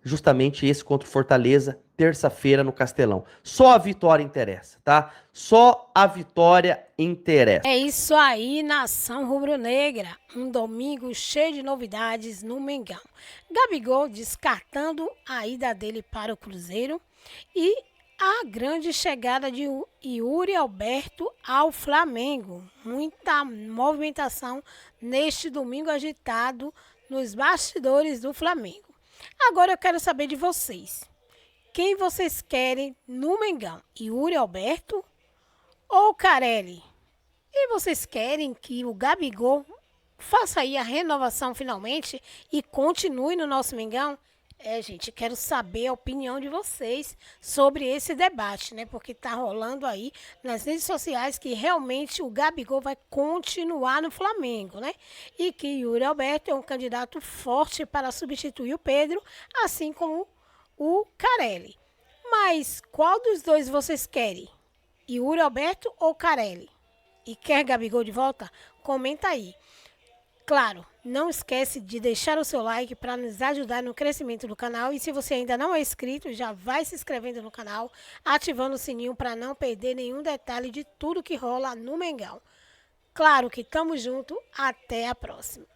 Speaker 7: Justamente esse contra o Fortaleza terça-feira no Castelão. Só a vitória interessa, tá? Só a vitória interessa.
Speaker 1: É isso aí, nação rubro-negra. Um domingo cheio de novidades no Mengão. Gabigol descartando a ida dele para o Cruzeiro e a grande chegada de Yuri Alberto ao Flamengo. Muita movimentação neste domingo agitado nos bastidores do Flamengo. Agora eu quero saber de vocês. Quem vocês querem no Mengão? Yuri Alberto ou Carelli? E vocês querem que o Gabigol faça aí a renovação finalmente e continue no nosso Mengão? Gente, quero saber a opinião de vocês sobre esse debate, né? Porque tá rolando aí nas redes sociais que realmente o Gabigol vai continuar no Flamengo, né? E que Yuri Alberto é um candidato forte para substituir o Pedro, assim como o Carelli. Mas qual dos dois vocês querem? Yuri Alberto ou Carelli? E quer Gabigol de volta? Comenta aí. Claro, não esquece de deixar o seu like para nos ajudar no crescimento do canal. E se você ainda não é inscrito, já vai se inscrevendo no canal, ativando o sininho para não perder nenhum detalhe de tudo que rola no Mengão. Claro que tamo junto, até a próxima.